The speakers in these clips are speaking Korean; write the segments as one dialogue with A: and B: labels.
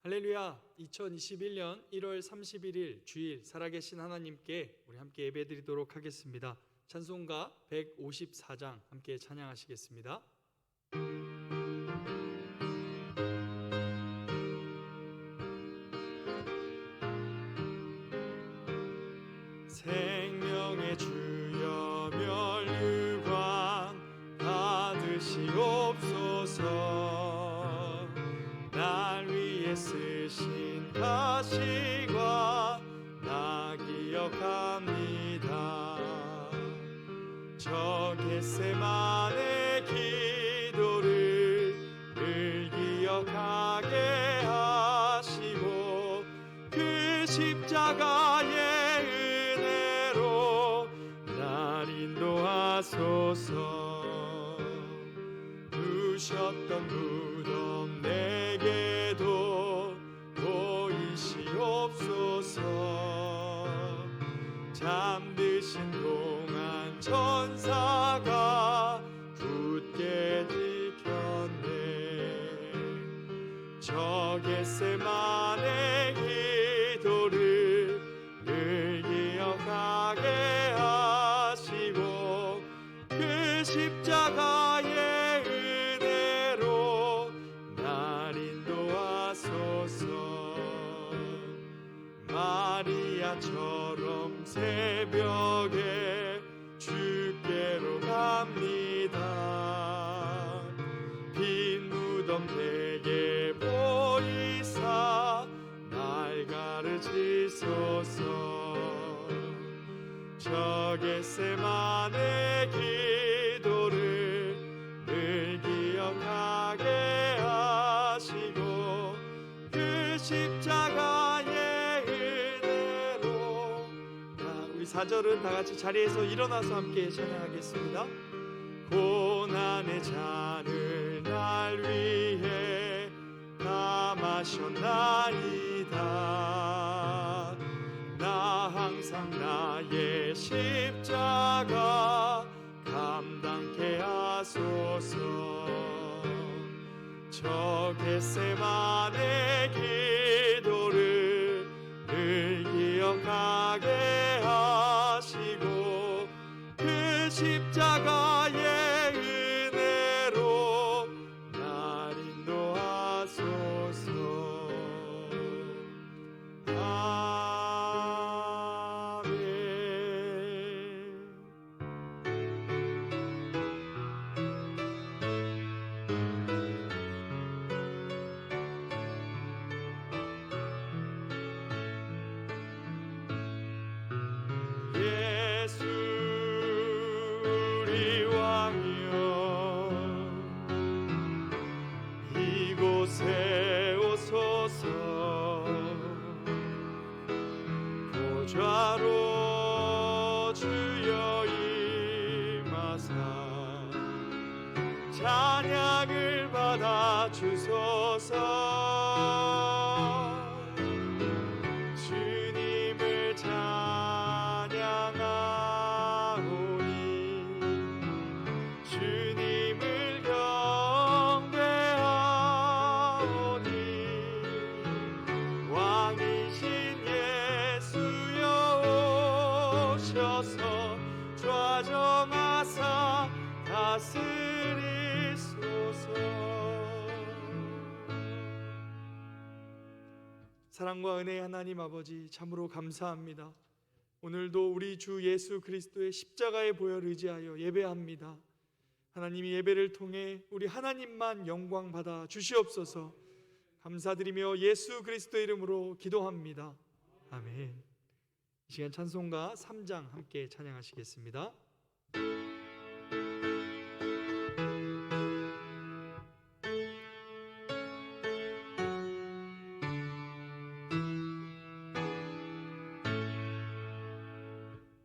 A: 할렐루야. 2021년 1월 31일 주일 살아계신 하나님께 우리 함께 예배드리도록 하겠습니다. 찬송가 154장 함께 찬양하시겠습니다. 생명의 주여 멸류관 받으시옵소서. 날 위해 쓰신 가시관 나 기억합니다. 저 겟세마네 기도를 늘 기억하게 하시고 그 십자가의 은혜로 날 인도하소서. 부셨던 무덤 내게도 보이시옵소서. 잠드신 동안 천사가 굳게 지켰네. 저 겟세마네 기도를 늘 기억하게 하시고 그 십자가의 은혜로 날 인도하소서. 마리아처럼 새벽에 주께로 갑니다. 빈 무덤 내게 보이사 날 가르치소서. 저 겟세마네 기도를 늘 기억하게 하시고 그 십자가의 은혜로. 우리 4절은 다같이 자리에서 일어나서 함께 찬양하겠습니다. 고난의 잔을 날 위해 다 마셨나이다. 나 항상 나의 십자가 감당케 하소서. 저 겟세마네 기도를 늘 기억하게 하시고 그 십자가의 은혜로 날 인도하소서. 예수 우리 왕이여 이곳에 오소서. 보좌로 주여 임하사 찬양을 받아 주소서. 주님을 찬양하오니 주님을 경배하오니 왕이신 예수여 오셔서 좌정하사 다스리소서. 사랑과 은혜의 하나님 아버지, 참으로 감사합니다. 오늘도 우리 주 예수 그리스도의 십자가의 보혈 의지하여 예배합니다. 하나님이 예배를 통해 우리 하나님만 영광 받아 주시옵소서. 감사드리며 예수 그리스도의 이름으로 기도합니다. 아멘. 이 시간 찬송가 3장 함께 찬양하시겠습니다.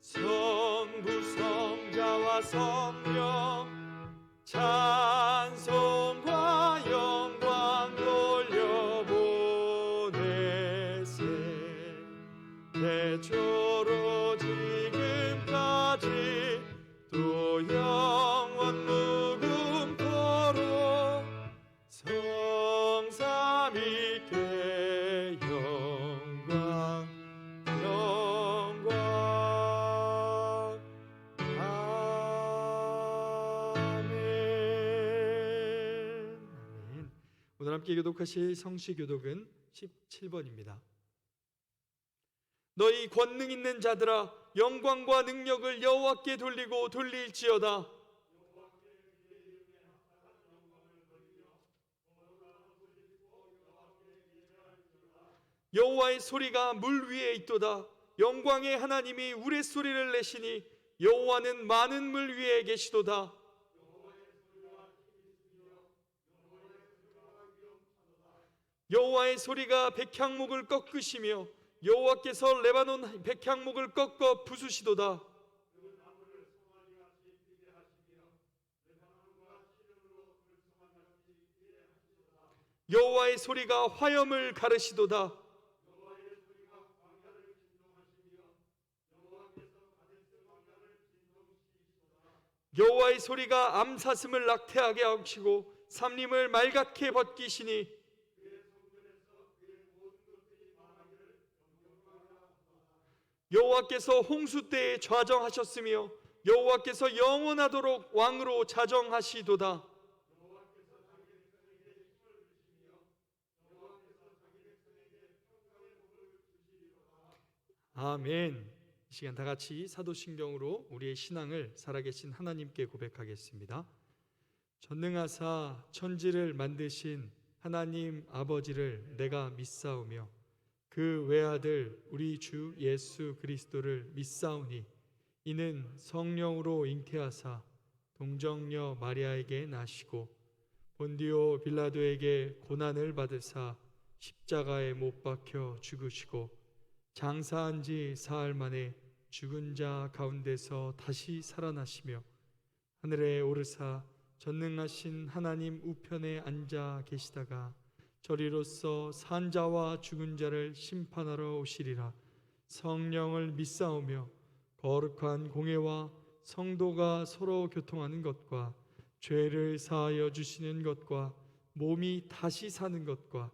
A: 성부 성자와 성령 찬송과 영광 돌려보내세. 태초로 지금까지 또 영원 무궁토록 성삼위께 함께 교독하실 성시교독은 17번입니다. 너희 권능 있는 자들아, 영광과 능력을 여호와께 돌리고 돌릴지어다. 여호와의 소리가 물 위에 있도다. 영광의 하나님이 우레소리를 내시니 여호와는 많은 물 위에 계시도다. 여호와의 소리가 백향목을 꺾으시며 여호와께서 레바논 백향목을 꺾어 부수시도다. 여호와의 소리가 화염을 가르시도다. 여호와의 소리가 암사슴을 낙태하게 하시고 삼림을 말갛게 벗기시니 여호와께서 홍수 때에 좌정하셨으며 여호와께서 영원하도록 왕으로 자정하시도다. 아멘. 이 시간 다 같이 사도신경으로 우리의 신앙을 살아계신 하나님께 고백하겠습니다. 전능하사 천지를 만드신 하나님 아버지를 내가 믿사오며 그 외아들 우리 주 예수 그리스도를 믿사오니 이는 성령으로 잉태하사 동정녀 마리아에게 나시고 본디오 빌라도에게 고난을 받으사 십자가에 못 박혀 죽으시고 장사한 지 사흘 만에 죽은 자 가운데서 다시 살아나시며 하늘에 오르사 전능하신 하나님 우편에 앉아 계시다가 저리로서 산 자와 죽은 자를 심판하러 오시리라. 성령을 믿사오며 거룩한 공회와 성도가 서로 교통하는 것과 죄를 사하여 주시는 것과 몸이 다시 사는 것과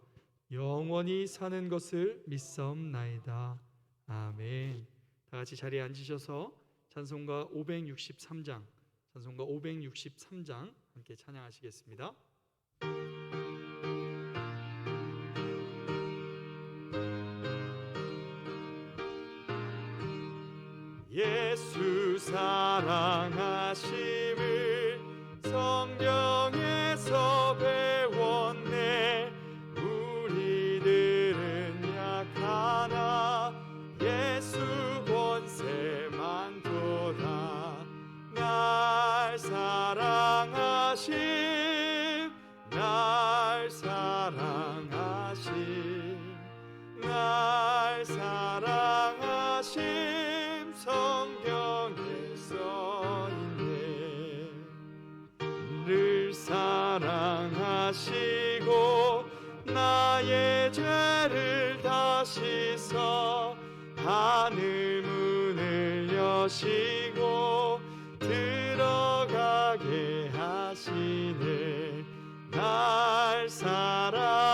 A: 영원히 사는 것을 믿사옵나이다. 아멘. 다 같이 자리에 앉으셔서 찬송가 563장 함께 찬양하시겠습니다. 예수 사랑하심을 성경에서 배웠네. 우리들은 약하나 예수 권세 많도다. 날 사랑하심 날 사랑하심 성경에 써있네. 늘 사랑하시고 나의 죄를 다 씻어 하늘 문을 여시고 들어가게 하시네. 날 사랑하심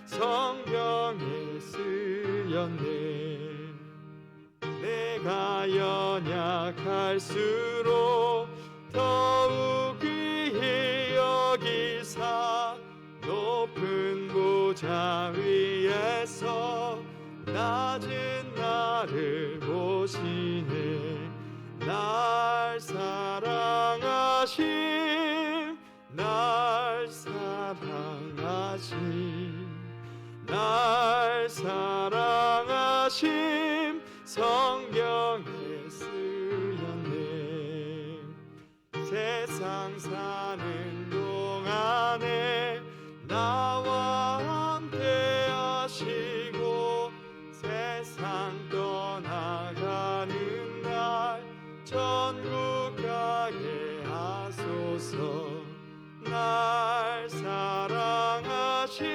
A: 성경에 쓰였네. 내가 연약할수록 더욱 귀히 여기사 높은 보좌 위에서 낮은 나를 보시네. 날 사랑하심 성경에 쓰였네. 세상 사는 동안에 나와 함께 하시고 세상 떠나가는 날 천국 가게 하소서. 날 사랑하심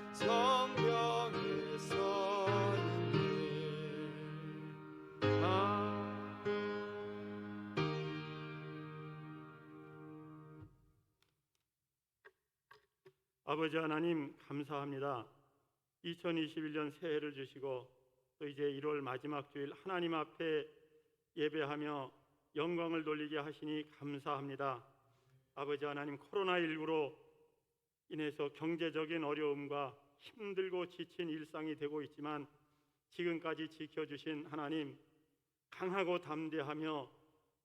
A: 성경에 써있네.
B: 아버지 하나님 감사합니다. 2021년 새해를 주시고 또 이제 1월 마지막 주일 하나님 앞에 예배하며 영광을 돌리게 하시니 감사합니다. 아버지 하나님, 코로나19로 인해서 경제적인 어려움과 힘들고 지친 일상이 되고 있지만 지금까지 지켜주신 하나님, 강하고 담대하며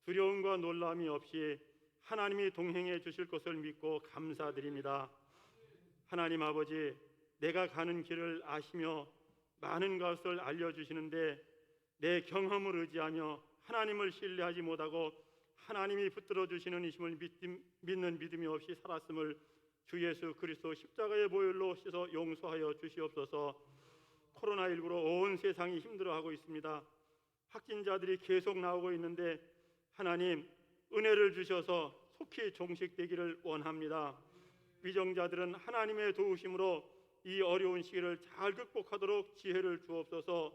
B: 두려움과 놀람이 없이 하나님이 동행해 주실 것을 믿고 감사드립니다. 하나님 아버지, 내가 가는 길을 아시며 많은 것을 알려주시는데 내 경험을 의지하며 하나님을 신뢰하지 못하고 하나님이 붙들어 주시는 이심을 믿는 믿음이 없이 살았음을 주 예수 그리스도 십자가의 보혈로 씻어 용서하여 주시옵소서. 코로나19로 온 세상이 힘들어하고 있습니다. 확진자들이 계속 나오고 있는데 하나님, 은혜를 주셔서 속히 종식되기를 원합니다. 위정자들은 하나님의 도우심으로 이 어려운 시기를 잘 극복하도록 지혜를 주옵소서.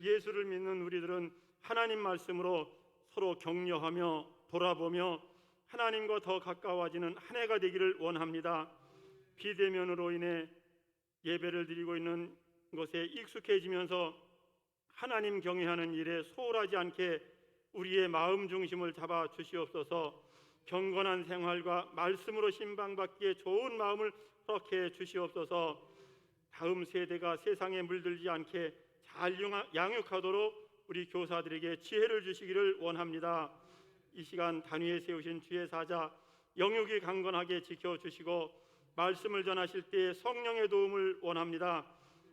B: 예수를 믿는 우리들은 하나님 말씀으로 서로 격려하며 돌아보며 하나님과 더 가까워지는 한 해가 되기를 원합니다. 비대면으로 인해 예배를 드리고 있는 것에 익숙해지면서 하나님 경외하는 일에 소홀하지 않게 우리의 마음 중심을 잡아 주시옵소서. 경건한 생활과 말씀으로 신방받기에 좋은 마음을 허락해 주시옵소서. 다음 세대가 세상에 물들지 않게 잘 양육하도록 우리 교사들에게 지혜를 주시기를 원합니다. 이 시간 단위에 세우신 주의 사자 영육이 강건하게 지켜주시고 말씀을 전하실 때 성령의 도움을 원합니다.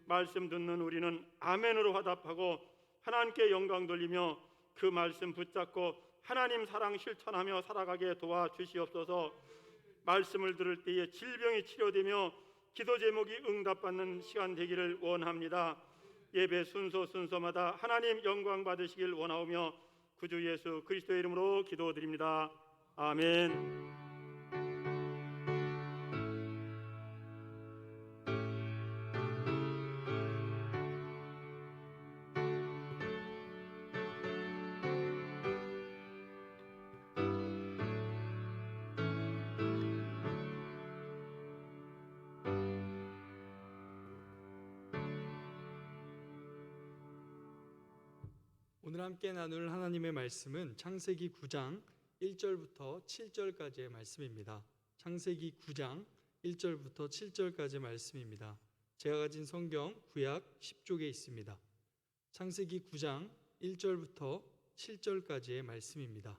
B: 말씀 듣는 우리는 아멘으로 화답하고 하나님께 영광 돌리며 그 말씀 붙잡고 하나님 사랑 실천하며 살아가게 도와주시옵소서. 말씀을 들을 때에 질병이 치료되며 기도 제목이 응답받는 시간 되기를 원합니다. 예배 순서마다 하나님 영광 받으시길 원하오며 구주 예수 그리스도의 이름으로 기도드립니다. 아멘.
A: 오늘 함께 나눌 하나님의 말씀은 창세기 9장 1절부터 7절까지의 말씀입니다. 창세기 9장 1절부터 7절까지의 말씀입니다. 제가 가진 성경 구약 10쪽에 있습니다. 창세기 9장 1절부터 7절까지의 말씀입니다.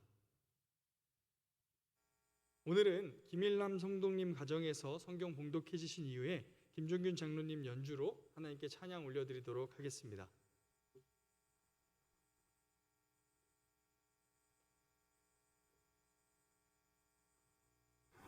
A: 오늘은 김일남 성도님 가정에서 성경 봉독해 주신 이후에 김종균 장로님 연주로 하나님께 찬양 올려드리도록 하겠습니다.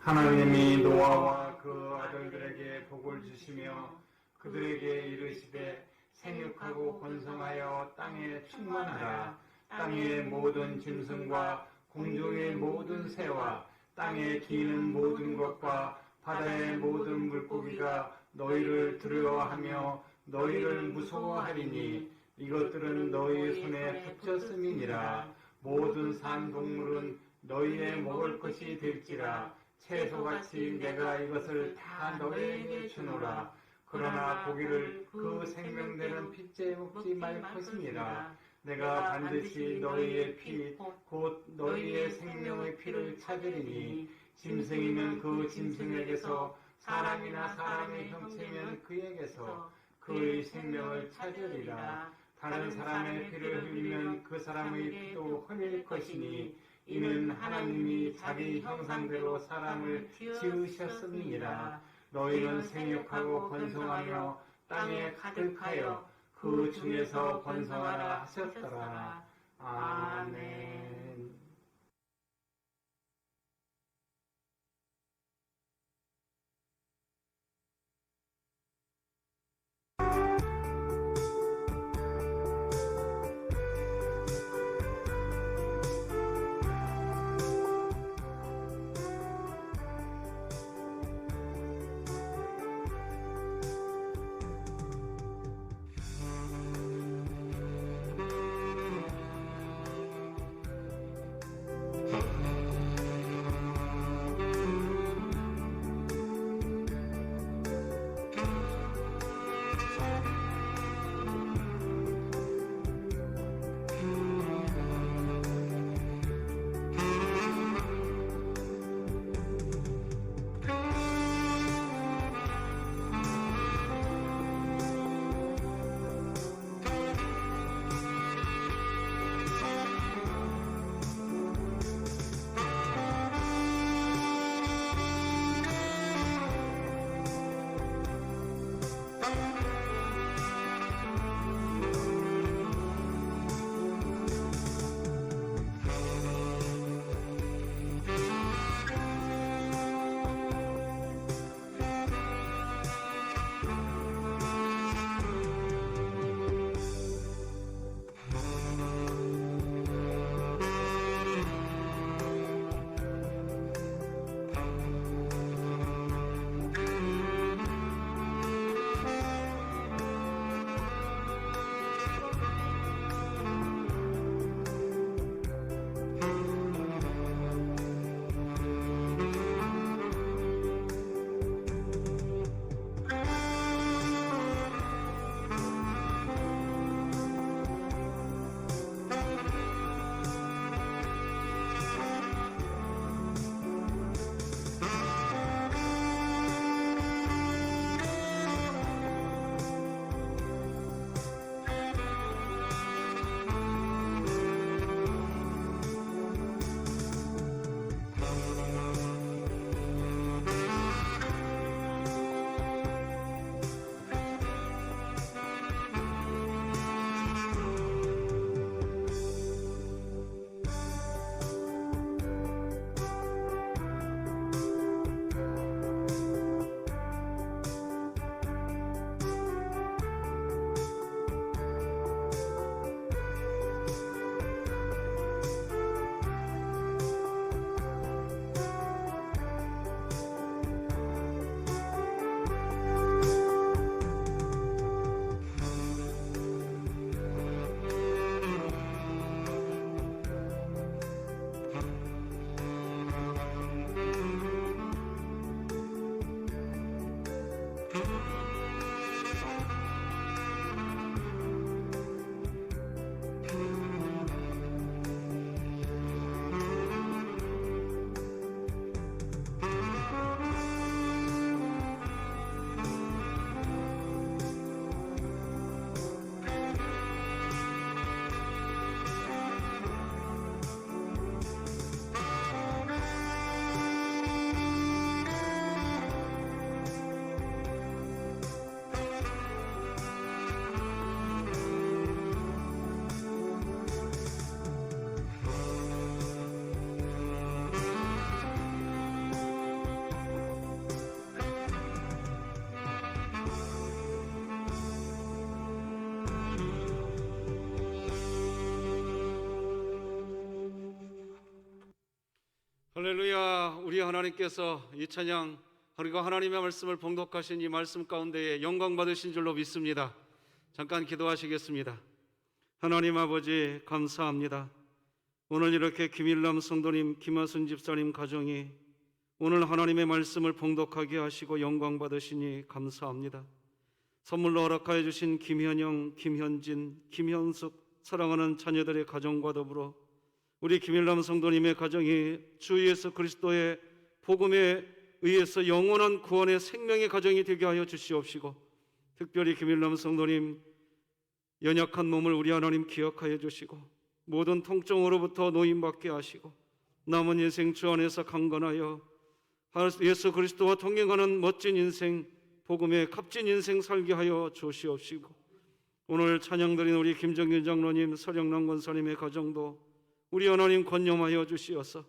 C: 하나님이 노아와 그 아들들에게 복을 주시며 그들에게 이르시되 생육하고 번성하여 땅에 충만하라. 땅의 모든 짐승과 공중의 모든 새와 땅에 기는 모든 것과 바다의 모든 물고기가 너희를 두려워하며 너희를 무서워하리니 이것들은 너희 손에 붙였음이니라. 모든 산 동물은 너희의 먹을 것이 될지라. 채소같이 내가 이것을 다 너희에게 주노라. 그러나 고기를 그 생명되는 핏째 먹지 말 것이니라. 내가 반드시 너희의 피 곧 너희의 생명의 피를 찾으리니 짐승이면 그 짐승에게서 사람이나 사람의 형체면 그에게서 그의 생명을 찾으리라. 다른 사람의 피를 흘리면 그 사람의 피도 흘릴 것이니 이는 하나님이 자기 형상대로 사람을 지으셨음이니라. 너희는 생육하고 번성하며 땅에 가득하여 그 중에서 번성하라 하셨더라. 아멘.
D: 할렐루야. 우리 하나님께서 이 찬양 그리고 하나님의 말씀을 봉독하신 이 말씀 가운데에 영광 받으신 줄로 믿습니다. 잠깐 기도하시겠습니다. 하나님 아버지 감사합니다. 오늘 이렇게 김일남 성도님, 김하순 집사님 가정이 오늘 하나님의 말씀을 봉독하게 하시고 영광 받으시니 감사합니다. 선물로 허락하여 주신 김현영, 김현진, 김현숙 사랑하는 자녀들의 가정과 더불어 우리 김일남 성도님의 가정이 주 예수 그리스도의 복음에 의해서 영원한 구원의 생명의 가정이 되게 하여 주시옵시고, 특별히 김일남 성도님 연약한 몸을 우리 하나님 기억하여 주시고 모든 통증으로부터 노임받게 하시고 남은 인생 주 안에서 강건하여 예수 그리스도와 동행하는 멋진 인생, 복음의 값진 인생 살게 하여 주시옵시고, 오늘 찬양드린 우리 김정균 장로님, 서령남 권사님의 가정도 우리 하나님 권념하여 주시어서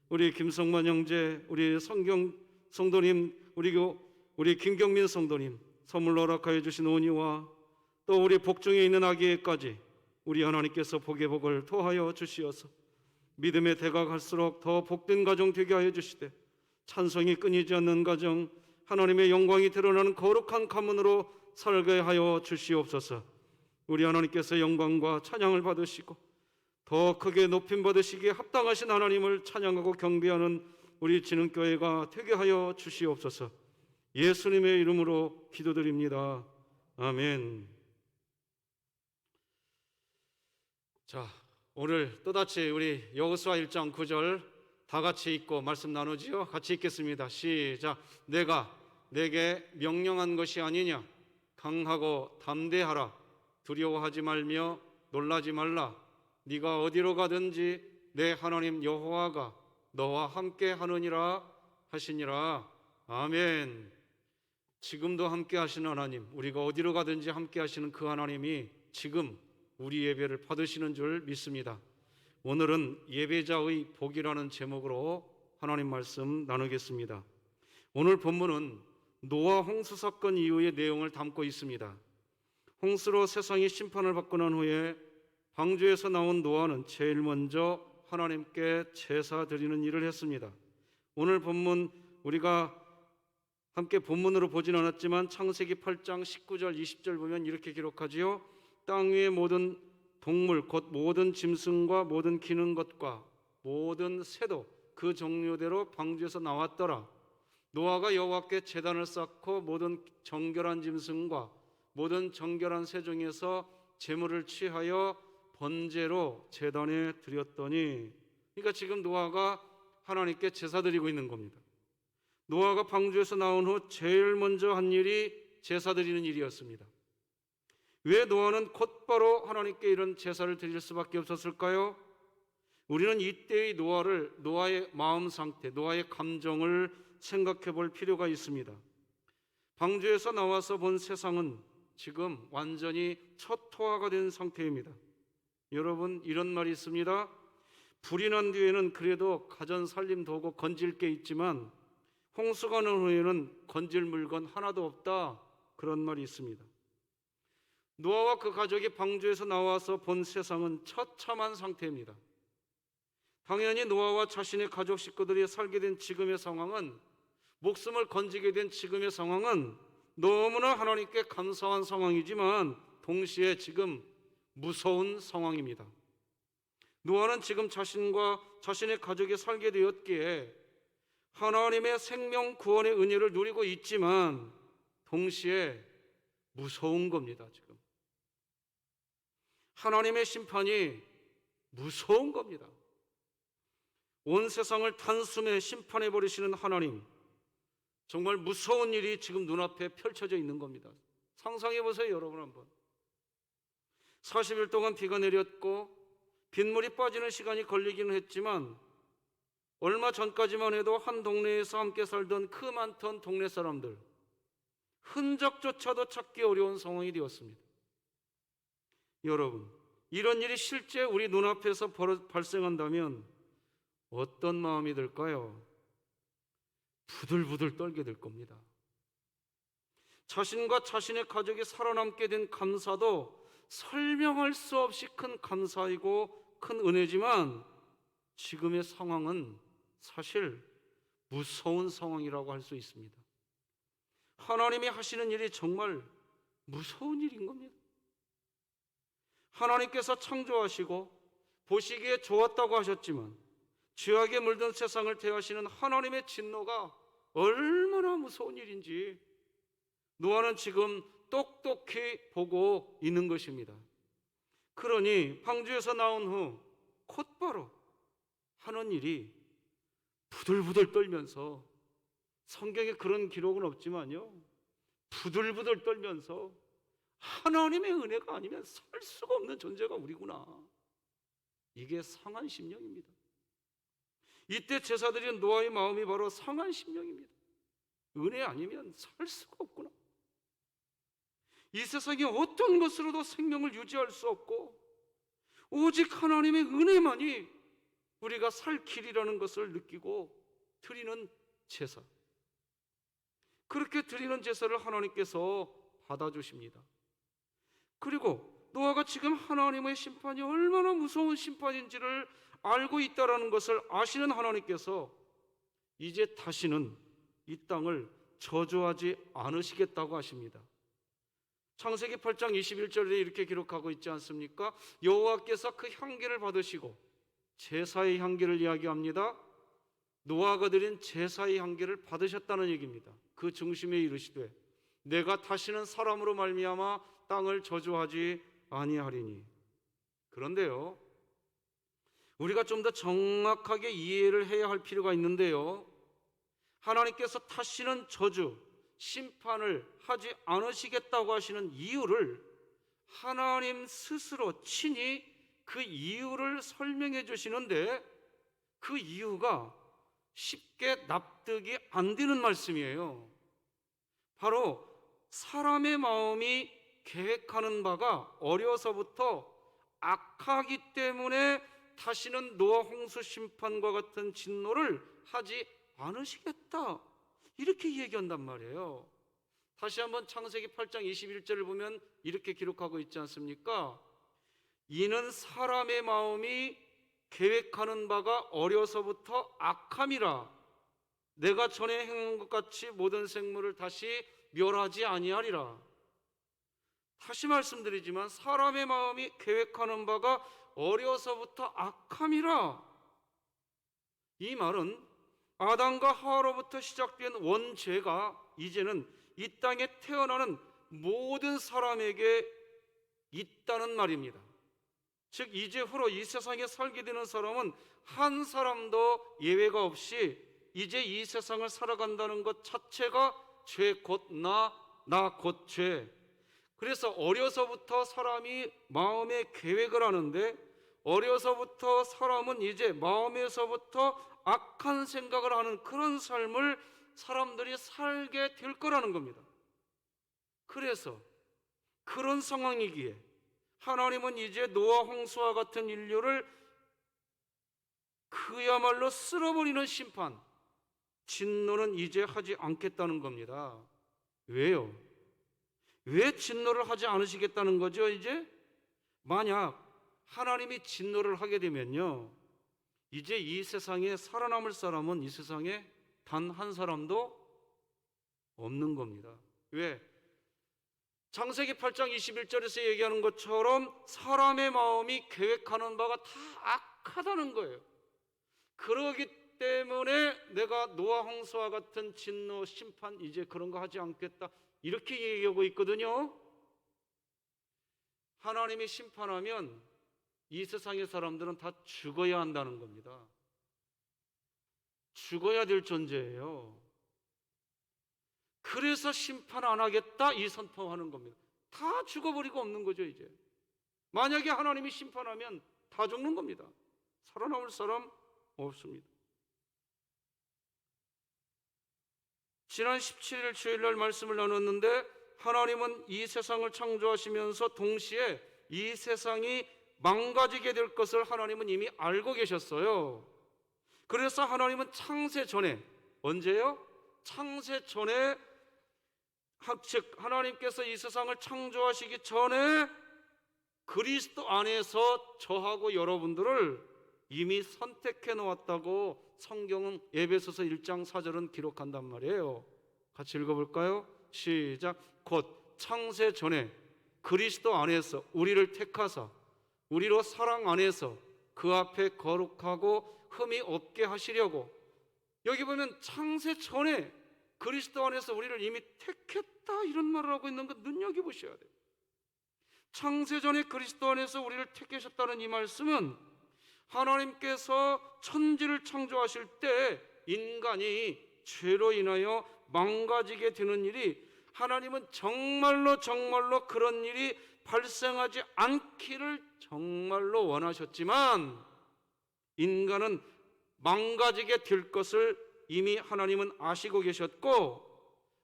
D: 우리 김성만 형제, 우리 성경 성도님, 우리 김경민 성도님 선물로 허락하여 주신 온이와 또 우리 복중에 있는 아기에까지 우리 하나님께서 복의 복을 토하여 주시어서 믿음의 대가 갈수록 더 복된 가정 되게 하여 주시되 찬송이 끊이지 않는 가정, 하나님의 영광이 드러나는 거룩한 가문으로 살게 하여 주시옵소서. 우리 하나님께서 영광과 찬양을 받으시고 더 크게 높임 받으시기에 합당하신 하나님을 찬양하고 경배하는 우리 진흥교회가 되게 하여 주시옵소서. 예수님의 이름으로 기도드립니다. 아멘. 자, 오늘 또다시 우리 여호수아 1장 9절 다 같이 읽고 말씀 나누지요. 같이 읽겠습니다. 시작. 내가 내게 명령한 것이 아니냐. 강하고 담대하라. 두려워하지 말며 놀라지 말라. 네가 어디로 가든지 내 하나님 여호와가 너와 함께 하느니라 하시니라. 아멘. 지금도 함께 하시는 하나님, 우리가 어디로 가든지 함께 하시는 그 하나님이 지금 우리 예배를 받으시는 줄 믿습니다. 오늘은 예배자의 복이라는 제목으로 하나님 말씀 나누겠습니다. 오늘 본문은 노아 홍수 사건 이후의 내용을 담고 있습니다. 홍수로 세상이 심판을 받고 난 후에 방주에서 나온 노아는 제일 먼저 하나님께 제사 드리는 일을 했습니다. 오늘 본문 우리가 함께 본문으로 보진 않았지만 창세기 8장 19절 20절 보면 이렇게 기록하지요. 땅 위의 모든 동물 곧 모든 짐승과 모든 기는 것과 모든 새도 그 종류대로 방주에서 나왔더라. 노아가 여호와께 제단을 쌓고 모든 정결한 짐승과 모든 정결한 새 중에서 제물을 취하여 번제로 제단에 드렸더니, 그러니까 지금 노아가 하나님께 제사 드리고 있는 겁니다. 노아가 방주에서 나온 후 제일 먼저 한 일이 제사 드리는 일이었습니다. 왜 노아는 곧바로 하나님께 이런 제사를 드릴 수밖에 없었을까요? 우리는 이때의 노아의 마음 상태, 노아의 감정을 생각해 볼 필요가 있습니다. 방주에서 나와서 본 세상은 지금 완전히 초토화가 된 상태입니다. 여러분, 이런 말이 있습니다. 불이 난 뒤에는 그래도 가전 살림 도구 건질 게 있지만 홍수가 난 후에는 건질 물건 하나도 없다, 그런 말이 있습니다. 노아와 그 가족이 방주에서 나와서 본 세상은 처참한 상태입니다. 당연히 노아와 자신의 가족 식구들이 살게 된 지금의 상황은, 목숨을 건지게 된 지금의 상황은 너무나 하나님께 감사한 상황이지만 동시에 지금 무서운 상황입니다. 노아는 지금 자신과 자신의 가족이 살게 되었기에 하나님의 생명 구원의 은혜를 누리고 있지만 동시에 무서운 겁니다. 지금 하나님의 심판이 무서운 겁니다. 온 세상을 단숨에 심판해 버리시는 하나님, 정말 무서운 일이 지금 눈앞에 펼쳐져 있는 겁니다. 상상해 보세요, 여러분. 한번 40일 동안 비가 내렸고 빗물이 빠지는 시간이 걸리기는 했지만 얼마 전까지만 해도 한 동네에서 함께 살던 그 많던 동네 사람들, 흔적조차도 찾기 어려운 상황이 되었습니다. 여러분, 이런 일이 실제 우리 눈앞에서 발생한다면 어떤 마음이 들까요? 부들부들 떨게 될 겁니다. 자신과 자신의 가족이 살아남게 된 감사도 설명할 수 없이 큰 감사이고 큰 은혜지만 지금의 상황은 사실 무서운 상황이라고 할 수 있습니다. 하나님이 하시는 일이 정말 무서운 일인 겁니다. 하나님께서 창조하시고 보시기에 좋았다고 하셨지만 죄악에 물든 세상을 대하시는 하나님의 진노가 얼마나 무서운 일인지 노아는 지금 똑똑히 보고 있는 것입니다. 그러니 방주에서 나온 후 곧바로 하는 일이 부들부들 떨면서, 성경에 그런 기록은 없지만요, 부들부들 떨면서 하나님의 은혜가 아니면 살 수가 없는 존재가 우리구나, 이게 상한 심령입니다. 이때 제사드린 노아의 마음이 바로 상한 심령입니다. 은혜 아니면 살 수가 없구나. 이 세상에 어떤 것으로도 생명을 유지할 수 없고 오직 하나님의 은혜만이 우리가 살 길이라는 것을 느끼고 드리는 제사, 그렇게 드리는 제사를 하나님께서 받아주십니다. 그리고 노아가 지금 하나님의 심판이 얼마나 무서운 심판인지를 알고 있다는 것을 아시는 하나님께서 이제 다시는 이 땅을 저주하지 않으시겠다고 하십니다. 창세기 8장 21절에 이렇게 기록하고 있지 않습니까? 여호와께서 그 향기를 받으시고, 제사의 향기를 이야기합니다. 노아가 드린 제사의 향기를 받으셨다는 얘기입니다. 그 중심에 이르시되 내가 다시는 사람으로 말미암아 땅을 저주하지 아니하리니. 그런데요, 우리가 좀 더 정확하게 이해를 해야 할 필요가 있는데요, 하나님께서 다시는 저주, 심판을 하지 않으시겠다고 하시는 이유를 하나님 스스로 친히 그 이유를 설명해 주시는데, 그 이유가 쉽게 납득이 안 되는 말씀이에요. 바로 사람의 마음이 계획하는 바가 어려서부터 악하기 때문에 다시는 노아 홍수 심판과 같은 진노를 하지 않으시겠다, 이렇게 얘기한단 말이에요. 다시 한번 창세기 8장 21절을 보면 이렇게 기록하고 있지 않습니까? 이는 사람의 마음이 계획하는 바가 어려서부터 악함이라 내가 전에 행한 것 같이 모든 생물을 다시 멸하지 아니하리라. 다시 말씀드리지만 사람의 마음이 계획하는 바가 어려서부터 악함이라. 이 말은 아담과 하와로부터 시작된 원죄가 이제는 이 땅에 태어나는 모든 사람에게 있다는 말입니다. 즉 이제후로 이 세상에 살게 되는 사람은 한 사람도 예외가 없이 이제 이 세상을 살아간다는 것 자체가 죄 곧 나 곧 죄. 그래서 어려서부터 사람이 마음에 계획을 하는데, 어려서부터 사람은 이제 마음에서부터 악한 생각을 하는 그런 삶을 사람들이 살게 될 거라는 겁니다. 그래서 그런 상황이기에 하나님은 이제 노아 홍수와 같은 인류를 그야말로 쓸어버리는 심판, 진노는 이제 하지 않겠다는 겁니다. 왜요? 왜 진노를 하지 않으시겠다는 거죠? 이제 만약 하나님이 진노를 하게 되면요, 이제 이 세상에 살아남을 사람은 이 세상에 단 한 사람도 없는 겁니다. 왜? 창세기 8장 21절에서 얘기하는 것처럼 사람의 마음이 계획하는 바가 다 악하다는 거예요. 그러기 때문에 내가 노아 홍수와 같은 진노 심판 이제 그런 거 하지 않겠다 이렇게 얘기하고 있거든요. 하나님이 심판하면 이 세상의 사람들은 다 죽어야 한다는 겁니다. 죽어야 될 존재예요. 그래서 심판 안 하겠다 이 선포하는 겁니다. 다 죽어버리고 없는 거죠. 이제 만약에 하나님이 심판하면 다 죽는 겁니다. 살아남을 사람 없습니다. 지난 17일 주일날 말씀을 나눴는데 하나님은 이 세상을 창조하시면서 동시에 이 세상이 망가지게 될 것을 하나님은 이미 알고 계셨어요. 그래서 하나님은 창세 전에, 언제요? 창세 전에, 즉 하나님께서 이 세상을 창조하시기 전에 그리스도 안에서 저하고 여러분들을 이미 선택해 놓았다고 성경은 에베소서 1장 4절은 기록한단 말이에요. 같이 읽어볼까요? 시작. 곧 창세 전에 그리스도 안에서 우리를 택하사 우리로 사랑 안에서 그 앞에 거룩하고 흠이 없게 하시려고. 여기 보면 창세 전에 그리스도 안에서 우리를 이미 택했다 이런 말을 하고 있는 거 눈여겨보셔야 돼요. 창세 전에 그리스도 안에서 우리를 택하셨다는 이 말씀은 하나님께서 천지를 창조하실 때 인간이 죄로 인하여 망가지게 되는 일이 하나님은 정말로 그런 일이 발생하지 않기를 정말로 원하셨지만 인간은 망가지게 될 것을 이미 하나님은 아시고 계셨고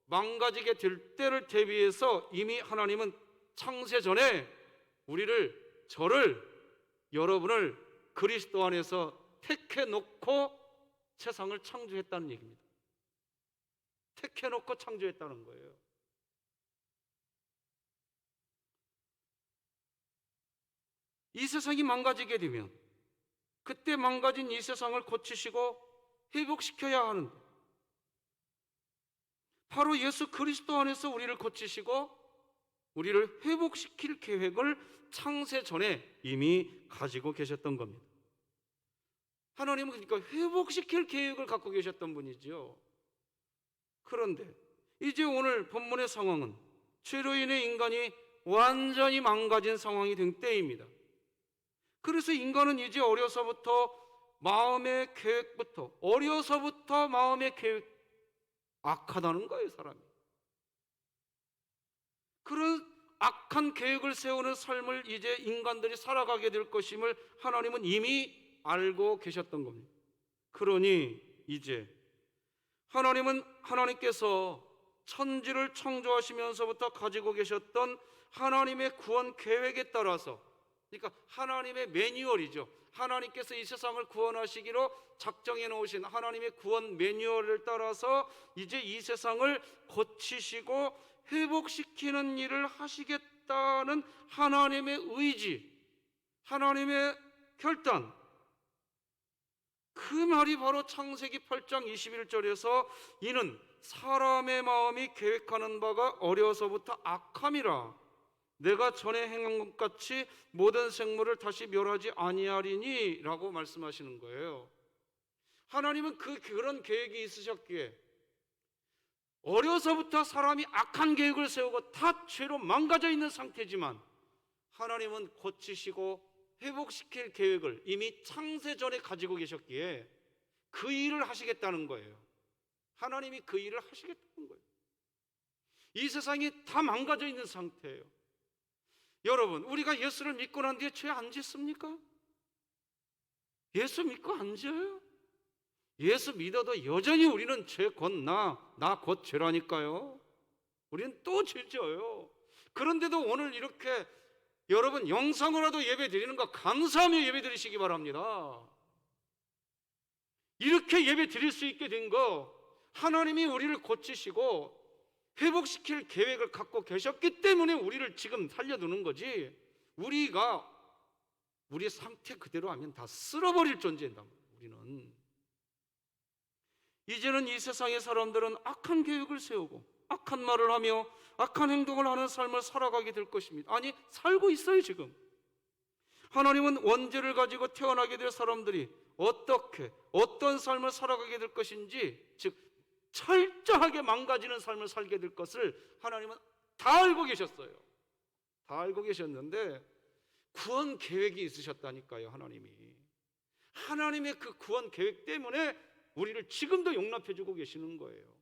D: 망가지게 될 때를 대비해서 이미 하나님은 창세 전에 우리를, 저를, 여러분을 그리스도 안에서 택해 놓고 세상을 창조했다는 얘기입니다. 택해 놓고 창조했다는 거예요. 이 세상이 망가지게 되면 그때 망가진 이 세상을 고치시고 회복시켜야 하는데 바로 예수 그리스도 안에서 우리를 고치시고 우리를 회복시킬 계획을 창세 전에 이미 가지고 계셨던 겁니다. 하나님은 그러니까 회복시킬 계획을 갖고 계셨던 분이죠. 그런데 이제 오늘 본문의 상황은 죄로 인해 인간이 완전히 망가진 상황이 된 때입니다. 그래서 인간은 이제 어려서부터 마음의 계획부터 악하다는 거예요, 사람이. 그런 악한 계획을 세우는 삶을 이제 인간들이 살아가게 될 것임을 하나님은 이미 알고 계셨던 겁니다. 그러니 이제 하나님께서 천지를 창조하시면서부터 가지고 계셨던 하나님의 구원 계획에 따라서, 그러니까 하나님의 매뉴얼이죠. 하나님께서 이 세상을 구원하시기로 작정해 놓으신 하나님의 구원 매뉴얼을 따라서 이제 이 세상을 고치시고 회복시키는 일을 하시겠다는 하나님의 의지, 하나님의 결단, 그 말이 바로 창세기 8장 21절에서 이는 사람의 마음이 계획하는 바가 어려서부터 악함이라 내가 전에 행한 것 같이 모든 생물을 다시 멸하지 아니하리니 라고 말씀하시는 거예요. 하나님은 그런 계획이 있으셨기에 어려서부터 사람이 악한 계획을 세우고 다 죄로 망가져 있는 상태지만 하나님은 고치시고 회복시킬 계획을 이미 창세 전에 가지고 계셨기에 그 일을 하시겠다는 거예요. 하나님이 그 일을 하시겠다는 거예요. 이 세상이 다 망가져 있는 상태예요. 여러분, 우리가 예수를 믿고 난 뒤에 죄 안 짓습니까? 예수 믿고 안 지어요? 예수 믿어도 여전히 우리는 죄 곧 나 곧 죄라니까요. 우리는 또 죄 지어요. 그런데도 오늘 이렇게 여러분 영상으로라도 예배 드리는 거 감사하며 예배 드리시기 바랍니다. 이렇게 예배 드릴 수 있게 된 거 하나님이 우리를 고치시고 회복시킬 계획을 갖고 계셨기 때문에 우리를 지금 살려두는 거지, 우리가 우리 상태 그대로 하면 다 쓸어버릴 존재다. 우리는 이제는 이 세상의 사람들은 악한 계획을 세우고 악한 말을 하며 악한 행동을 하는 삶을 살아가게 될 것입니다. 아니, 살고 있어요. 지금 하나님은 원죄를 가지고 태어나게 될 사람들이 어떻게 어떤 삶을 살아가게 될 것인지, 즉 철저하게 망가지는 삶을 살게 될 것을 하나님은 다 알고 계셨어요. 다 알고 계셨는데 구원 계획이 있으셨다니까요. 하나님의 그 구원 계획 때문에 우리를 지금도 용납해주고 계시는 거예요.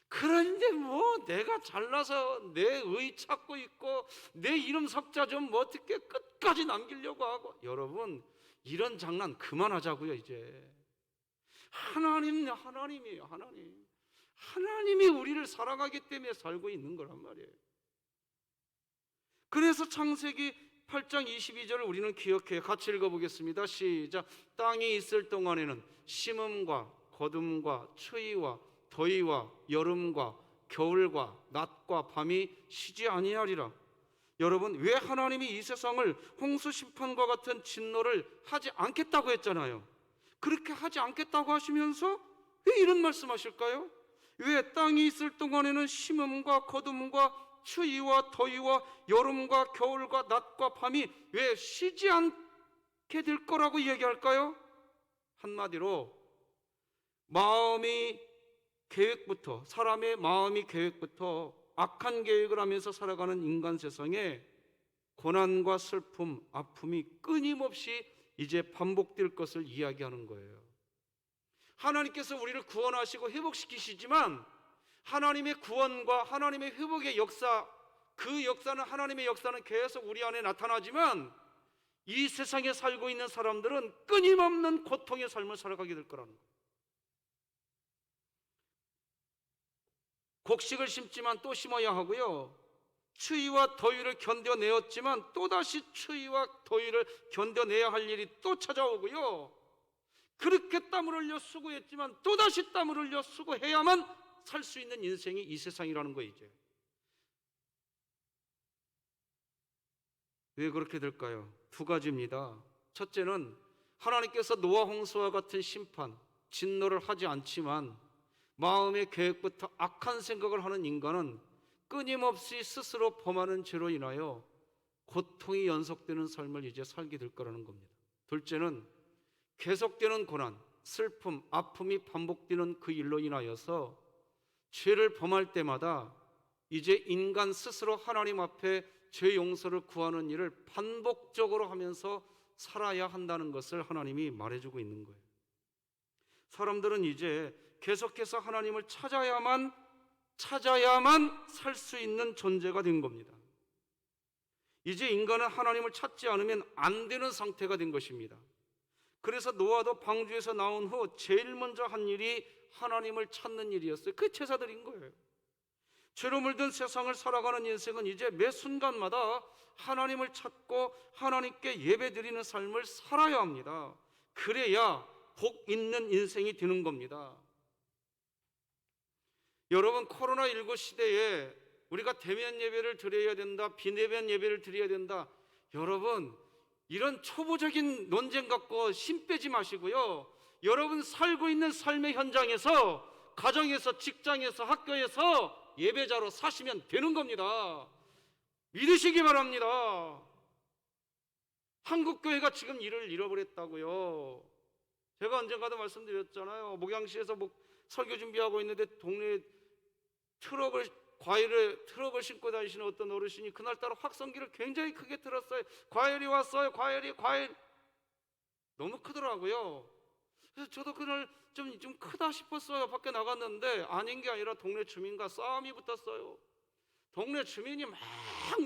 D: 그런데 뭐 내가 잘나서 내 의 찾고 있고 내 이름 석자 좀 뭐 어떻게 끝까지 남기려고 하고, 여러분 이런 장난 그만하자고요. 이제 하나님이에요. 하나님이 우리를 사랑하기 때문에 살고 있는 거란 말이에요. 그래서 창세기 8장 22절을 우리는 기억해요. 같이 읽어보겠습니다. 시작. 땅이 있을 동안에는 심음과 거둠과 추위와 더위와 여름과 겨울과 낮과 밤이 쉬지 아니하리라. 여러분, 왜 하나님이 이 세상을 홍수 심판과 같은 진노를 하지 않겠다고 했잖아요. 그렇게 하지 않겠다고 하시면서 왜 이런 말씀하실까요? 왜 땅이 있을 동안에는 심음과 거둠과 추위와 더위와 여름과 겨울과 낮과 밤이 왜 쉬지 않게 될 거라고 이야기할까요? 한마디로 사람의 마음이 계획부터 악한 계획을 하면서 살아가는 인간 세상에 고난과 슬픔, 아픔이 끊임없이 이제 반복될 것을 이야기하는 거예요. 하나님께서 우리를 구원하시고 회복시키시지만 하나님의 구원과 하나님의 회복의 역사, 그 역사는, 하나님의 역사는 계속 우리 안에 나타나지만 이 세상에 살고 있는 사람들은 끊임없는 고통의 삶을 살아가게 될 거라는 거예요. 곡식을 심지만 또 심어야 하고요, 추위와 더위를 견뎌내었지만 또다시 추위와 더위를 견뎌내야 할 일이 또 찾아오고요, 그렇게 땀을 흘려 수고했지만 또다시 땀을 흘려 수고해야만 살 수 있는 인생이 이 세상이라는 거예요. 이제 왜 그렇게 될까요? 두 가지입니다. 첫째는 하나님께서 노아 홍수와 같은 심판, 진노를 하지 않지만 마음의 계획부터 악한 생각을 하는 인간은 끊임없이 스스로 범하는 죄로 인하여 고통이 연속되는 삶을 이제 살게 될 거라는 겁니다. 둘째는 계속되는 고난, 슬픔, 아픔이 반복되는 그 일로 인하여서 죄를 범할 때마다 이제 인간 스스로 하나님 앞에 죄 용서를 구하는 일을 반복적으로 하면서 살아야 한다는 것을 하나님이 말해주고 있는 거예요. 사람들은 이제 계속해서 하나님을 찾아야만 살 수 있는 존재가 된 겁니다. 이제 인간은 하나님을 찾지 않으면 안 되는 상태가 된 것입니다. 그래서 노아도 방주에서 나온 후 제일 먼저 한 일이 하나님을 찾는 일이었어요. 그 제사드린 거예요. 죄로 물든 세상을 살아가는 인생은 이제 매 순간마다 하나님을 찾고 하나님께 예배드리는 삶을 살아야 합니다. 그래야 복 있는 인생이 되는 겁니다. 여러분, 코로나19 시대에 우리가 대면 예배를 드려야 된다, 비대면 예배를 드려야 된다, 여러분 이런 초보적인 논쟁 갖고 힘 빼지 마시고요, 여러분 살고 있는 삶의 현장에서, 가정에서, 직장에서, 학교에서 예배자로 사시면 되는 겁니다. 믿으시기 바랍니다. 한국교회가 지금 일을 잃어버렸다고요. 제가 언젠가도 말씀드렸잖아요. 목양시에서 설교 준비하고 있는데 동네에 트럭을 신고 다니시는 어떤 어르신이 그날따라 확성기를 굉장히 크게 틀었어요. 과일이 왔어요. 과일. 너무 크더라고요. 그래서 저도 그날 좀 크다 싶었어요. 밖에 나갔는데 아닌 게 아니라 동네 주민과 싸움이 붙었어요. 동네 주민이 막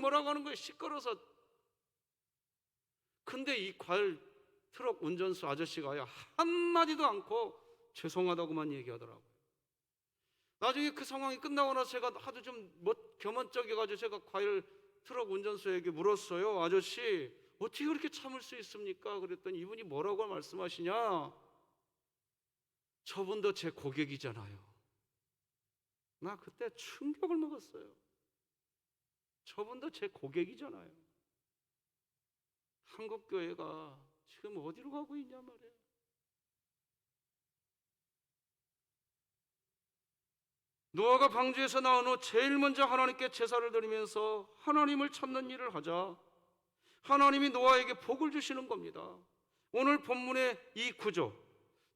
D: 뭐라고 하는 거예요. 시끄러워서. 근데 이 과일 트럭 운전수 아저씨가요, 한마디도 않고 죄송하다고만 얘기하더라고요. 나중에 그 상황이 끝나고 나서 제가 하도 좀 겸언적이가지고 제가 과일 트럭 운전수에게 물었어요. 아저씨, 어떻게 그렇게 참을 수 있습니까? 그랬더니 이분이 뭐라고 말씀하시냐? 저분도 제 고객이잖아요. 나 그때 충격을 먹었어요. 저분도 제 고객이잖아요. 한국교회가 지금 어디로 가고 있냐 말이에요. 노아가 방주에서 나온 후 제일 먼저 하나님께 제사를 드리면서 하나님을 찾는 일을 하자. 하나님이 노아에게 복을 주시는 겁니다. 오늘 본문의 이 구조,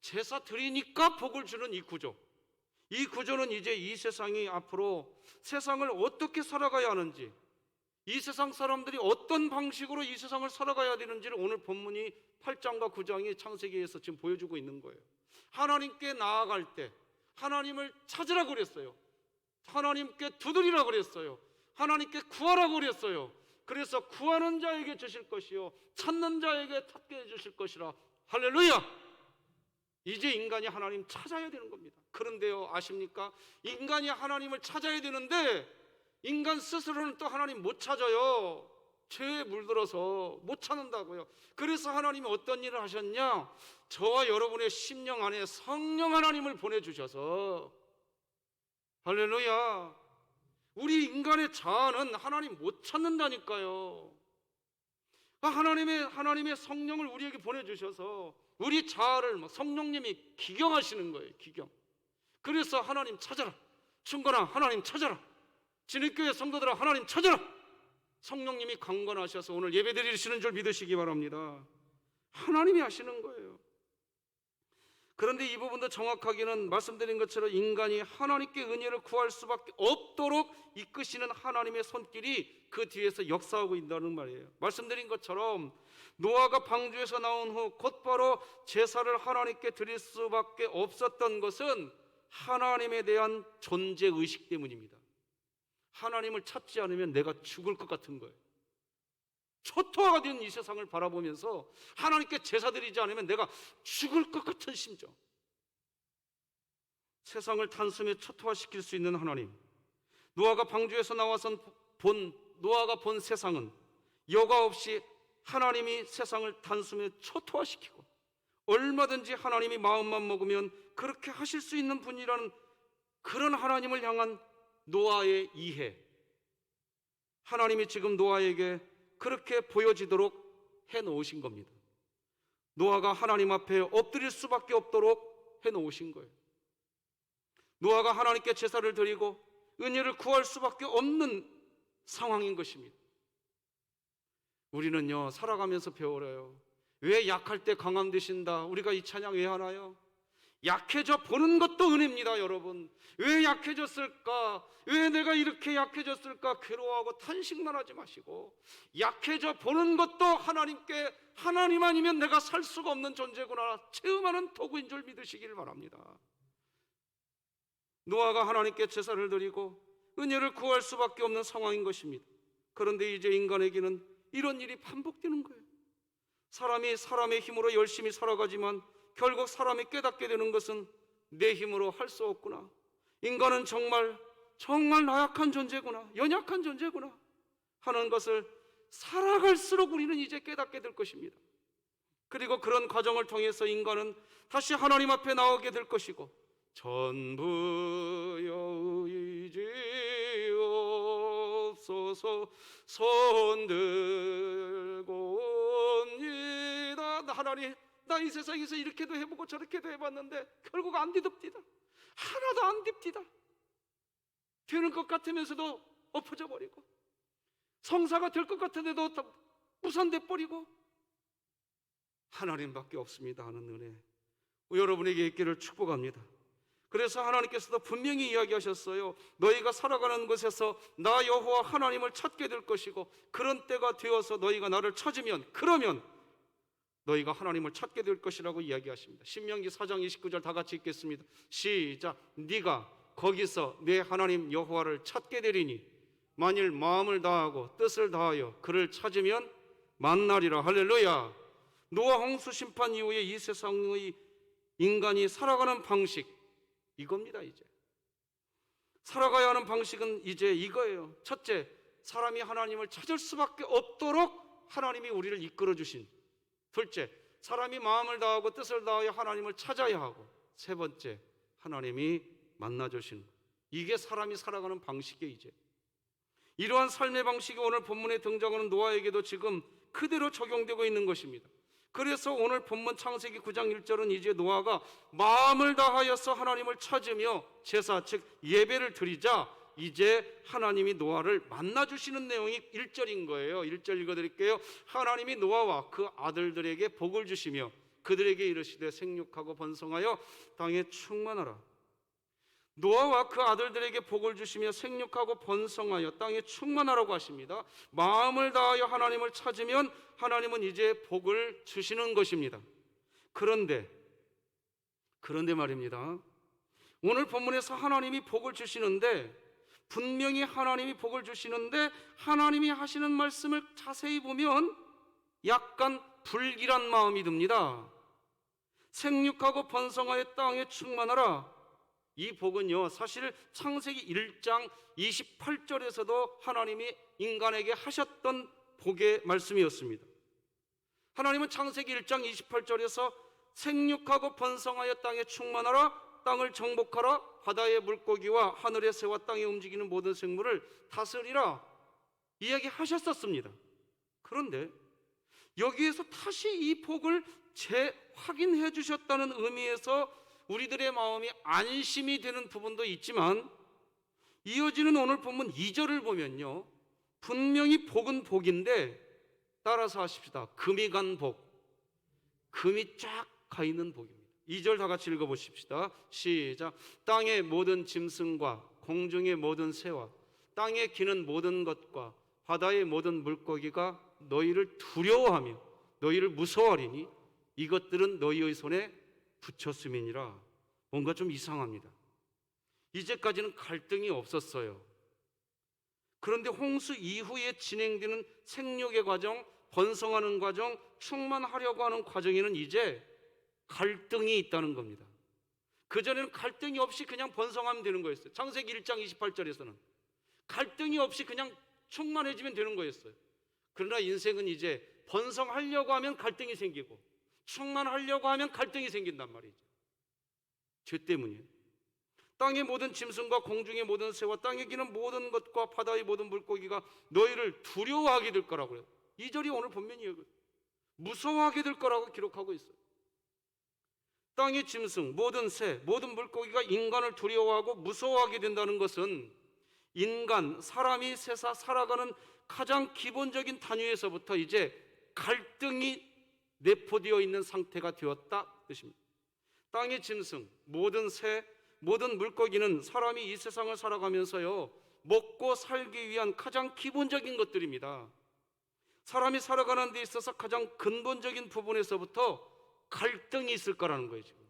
D: 제사 드리니까 복을 주는 이 구조, 이 구조는 이제 이 세상이 앞으로 세상을 어떻게 살아가야 하는지, 이 세상 사람들이 어떤 방식으로 이 세상을 살아가야 되는지를 오늘 본문이 8장과 9장이 창세기에서 지금 보여주고 있는 거예요. 하나님께 나아갈 때 하나님을 찾으라고 그랬어요. 하나님께 두드리라고 그랬어요. 하나님께 구하라고 그랬어요. 그래서 구하는 자에게 주실 것이요 찾는 자에게 찾게 해주실 것이라. 할렐루야! 이제 인간이 하나님 찾아야 되는 겁니다. 그런데요, 아십니까? 인간이 하나님을 찾아야 되는데 인간 스스로는 또 하나님 못 찾아요. 죄에 물들어서 못 찾는다고요. 그래서 하나님이 어떤 일을 하셨냐? 저와 여러분의 심령 안에 성령 하나님을 보내주셔서, 할렐루야, 우리 인간의 자아는 하나님 못 찾는다니까요. 하나님의 성령을 우리에게 보내주셔서 우리 자아를 성령님이 기경하시는 거예요. 기경. 그래서 하나님 찾아라. 충건아, 하나님 찾아라. 진흙교회 성도들아, 하나님 찾아라. 성령님이 강권하셔서 오늘 예배 드리시는 줄 믿으시기 바랍니다. 하나님이 하시는 거예요. 그런데 이 부분도 정확하게는 말씀드린 것처럼 인간이 하나님께 은혜를 구할 수밖에 없도록 이끄시는 하나님의 손길이 그 뒤에서 역사하고 있다는 말이에요. 말씀드린 것처럼 노아가 방주에서 나온 후 곧바로 제사를 하나님께 드릴 수밖에 없었던 것은 하나님에 대한 존재의식 때문입니다. 하나님을 찾지 않으면 내가 죽을 것 같은 거예요. 초토화가 된 이 세상을 바라보면서 하나님께 제사 드리지 않으면 내가 죽을 것 같은 심정. 세상을 단숨에 초토화시킬 수 있는 하나님. 노아가 방주에서 나와서 노아가 본 세상은 여과 없이 하나님이 세상을 단숨에 초토화시키고 얼마든지 하나님이 마음만 먹으면 그렇게 하실 수 있는 분이라는 그런 하나님을 향한 노아의 이해. 하나님이 지금 노아에게 그렇게 보여지도록 해놓으신 겁니다. 노아가 하나님 앞에 엎드릴 수밖에 없도록 해놓으신 거예요. 노아가 하나님께 제사를 드리고 은혜를 구할 수밖에 없는 상황인 것입니다. 우리는요, 살아가면서 배워요. 왜 약할 때 강함 되신다, 우리가 이 찬양 왜 하나요? 약해져 보는 것도 은혜입니다. 여러분, 왜 약해졌을까? 왜 내가 이렇게 약해졌을까? 괴로워하고 탄식만 하지 마시고 약해져 보는 것도 하나님께, 하나님 아니면 내가 살 수가 없는 존재구나 체험하는 도구인 줄 믿으시길 바랍니다. 노아가 하나님께 제사를 드리고 은혜를 구할 수밖에 없는 상황인 것입니다. 그런데 이제 인간에게는 이런 일이 반복되는 거예요. 사람이 사람의 힘으로 열심히 살아가지만 결국 사람이 깨닫게 되는 것은 내 힘으로 할 수 없구나. 인간은 정말 나약한 존재구나, 연약한 존재구나 하는 것을 살아갈수록 우리는 이제 깨닫게 될 것입니다. 그리고 그런 과정을 통해서 인간은 다시 하나님 앞에 나오게 될 것이고, 전부여 의지옵소서 손들고 옵니다. 하나님, 나 이 세상에서 이렇게도 해보고 저렇게도 해봤는데 결국 안 뒤덮디다. 하나도 안 뒤덮디다. 되는 것 같으면서도 엎어져 버리고, 성사가 될 것 같은데도 무산돼 버리고, 하나님밖에 없습니다 하는 은혜 여러분에게 있기를 축복합니다. 그래서 하나님께서도 분명히 이야기하셨어요. 너희가 살아가는 곳에서 나 여호와 하나님을 찾게 될 것이고, 그런 때가 되어서 너희가 나를 찾으면, 그러면 너희가 하나님을 찾게 될 것이라고 이야기하십니다. 신명기 4장 29절 다 같이 읽겠습니다. 시작. 네가 거기서 내 하나님 여호와를 찾게 되리니 만일 마음을 다하고 뜻을 다하여 그를 찾으면 만나리라. 할렐루야. 노아 홍수 심판 이후에 이 세상의 인간이 살아가는 방식, 이겁니다. 이제 살아가야 하는 방식은 이제 이거예요. 첫째, 사람이 하나님을 찾을 수밖에 없도록 하나님이 우리를 이끌어 주신. 둘째, 사람이 마음을 다하고 뜻을 다하여 하나님을 찾아야 하고. 세 번째, 하나님이 만나주신. 이게 사람이 살아가는 방식이에요. 이제 이러한 삶의 방식이 오늘 본문에 등장하는 노아에게도 지금 그대로 적용되고 있는 것입니다. 그래서 오늘 본문 창세기 9장 1절은 이제 노아가 마음을 다하여서 하나님을 찾으며 제사, 즉 예배를 드리자 이제 하나님이 노아를 만나주시는 내용이 1절인 거예요. 1절 읽어드릴게요. 하나님이 노아와 그 아들들에게 복을 주시며 그들에게 이르시되 생육하고 번성하여 땅에 충만하라. 노아와 그 아들들에게 복을 주시며 생육하고 번성하여 땅에 충만하라고 하십니다. 마음을 다하여 하나님을 찾으면 하나님은 이제 복을 주시는 것입니다. 그런데 말입니다. 오늘 본문에서 하나님이 복을 주시는데, 분명히 하나님이 복을 주시는데 하나님이 하시는 말씀을 자세히 보면 약간 불길한 마음이 듭니다. 생육하고 번성하여 땅에 충만하라. 이 복은요, 사실 창세기 1장 28절에서도 하나님이 인간에게 하셨던 복의 말씀이었습니다. 하나님은 창세기 1장 28절에서 생육하고 번성하여 땅에 충만하라, 땅을 정복하라, 바다의 물고기와 하늘의 새와 땅에 움직이는 모든 생물을 다스리라 이야기하셨었습니다. 그런데 여기에서 다시 이 복을 재확인해 주셨다는 의미에서 우리들의 마음이 안심이 되는 부분도 있지만, 이어지는 오늘 본문 2절을 보면요, 분명히 복은 복인데, 따라서 하십시다. 금이 간 복, 금이 쫙 가 있는 복입니다. 2절 다 같이 읽어보십시다. 시작. 땅의 모든 짐승과 공중의 모든 새와 땅에 기는 모든 것과 바다의 모든 물고기가 너희를 두려워하며 너희를 무서워하리니 이것들은 너희의 손에 붙였음이니라. 뭔가 좀 이상합니다. 이제까지는 갈등이 없었어요. 그런데 홍수 이후에 진행되는 생육의 과정, 번성하는 과정, 충만하려고 하는 과정에는 이제 갈등이 있다는 겁니다. 그전에는 갈등이 없이 그냥 번성하면 되는 거였어요. 창세기 1장 28절에서는 갈등이 없이 그냥 충만해지면 되는 거였어요. 그러나 인생은 이제 번성하려고 하면 갈등이 생기고 충만하려고 하면 갈등이 생긴단 말이죠. 죄 때문이에요. 땅의 모든 짐승과 공중의 모든 새와 땅에 기는 모든 것과 바다의 모든 물고기가 너희를 두려워하게 될 거라고 해요. 2절이 오늘 본면이에요. 무서워하게 될 거라고 기록하고 있어요. 땅의 짐승, 모든 새, 모든 물고기가 인간을 두려워하고 무서워하게 된다는 것은 인간, 사람이 세상 살아가는 가장 기본적인 단위에서부터 이제 갈등이 내포되어 있는 상태가 되었다 뜻입니다. 땅의 짐승, 모든 새, 모든 물고기는 사람이 이 세상을 살아가면서요, 먹고 살기 위한 가장 기본적인 것들입니다. 사람이 살아가는 데 있어서 가장 근본적인 부분에서부터 갈등이 있을 거라는 거예요. 지금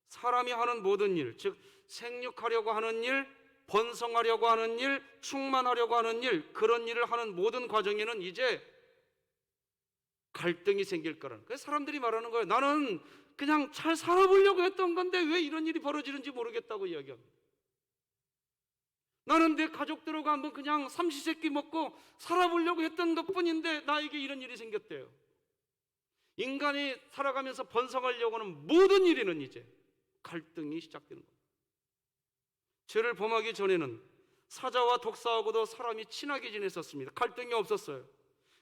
D: 사람이 하는 모든 일, 즉 생육하려고 하는 일, 번성하려고 하는 일, 충만하려고 하는 일, 그런 일을 하는 모든 과정에는 이제 갈등이 생길 거라는 거예요. 사람들이 말하는 거예요. 나는 그냥 잘 살아보려고 했던 건데 왜 이런 일이 벌어지는지 모르겠다고 이야기합니다. 나는 내 가족들하고 한번 그냥 삼시세끼 먹고 살아보려고 했던 것뿐인데 나에게 이런 일이 생겼대요. 인간이 살아가면서 번성하려고 하는 모든 일에는 이제 갈등이 시작되는 겁니다. 죄를 범하기 전에는 사자와 독사하고도 사람이 친하게 지냈었습니다. 갈등이 없었어요.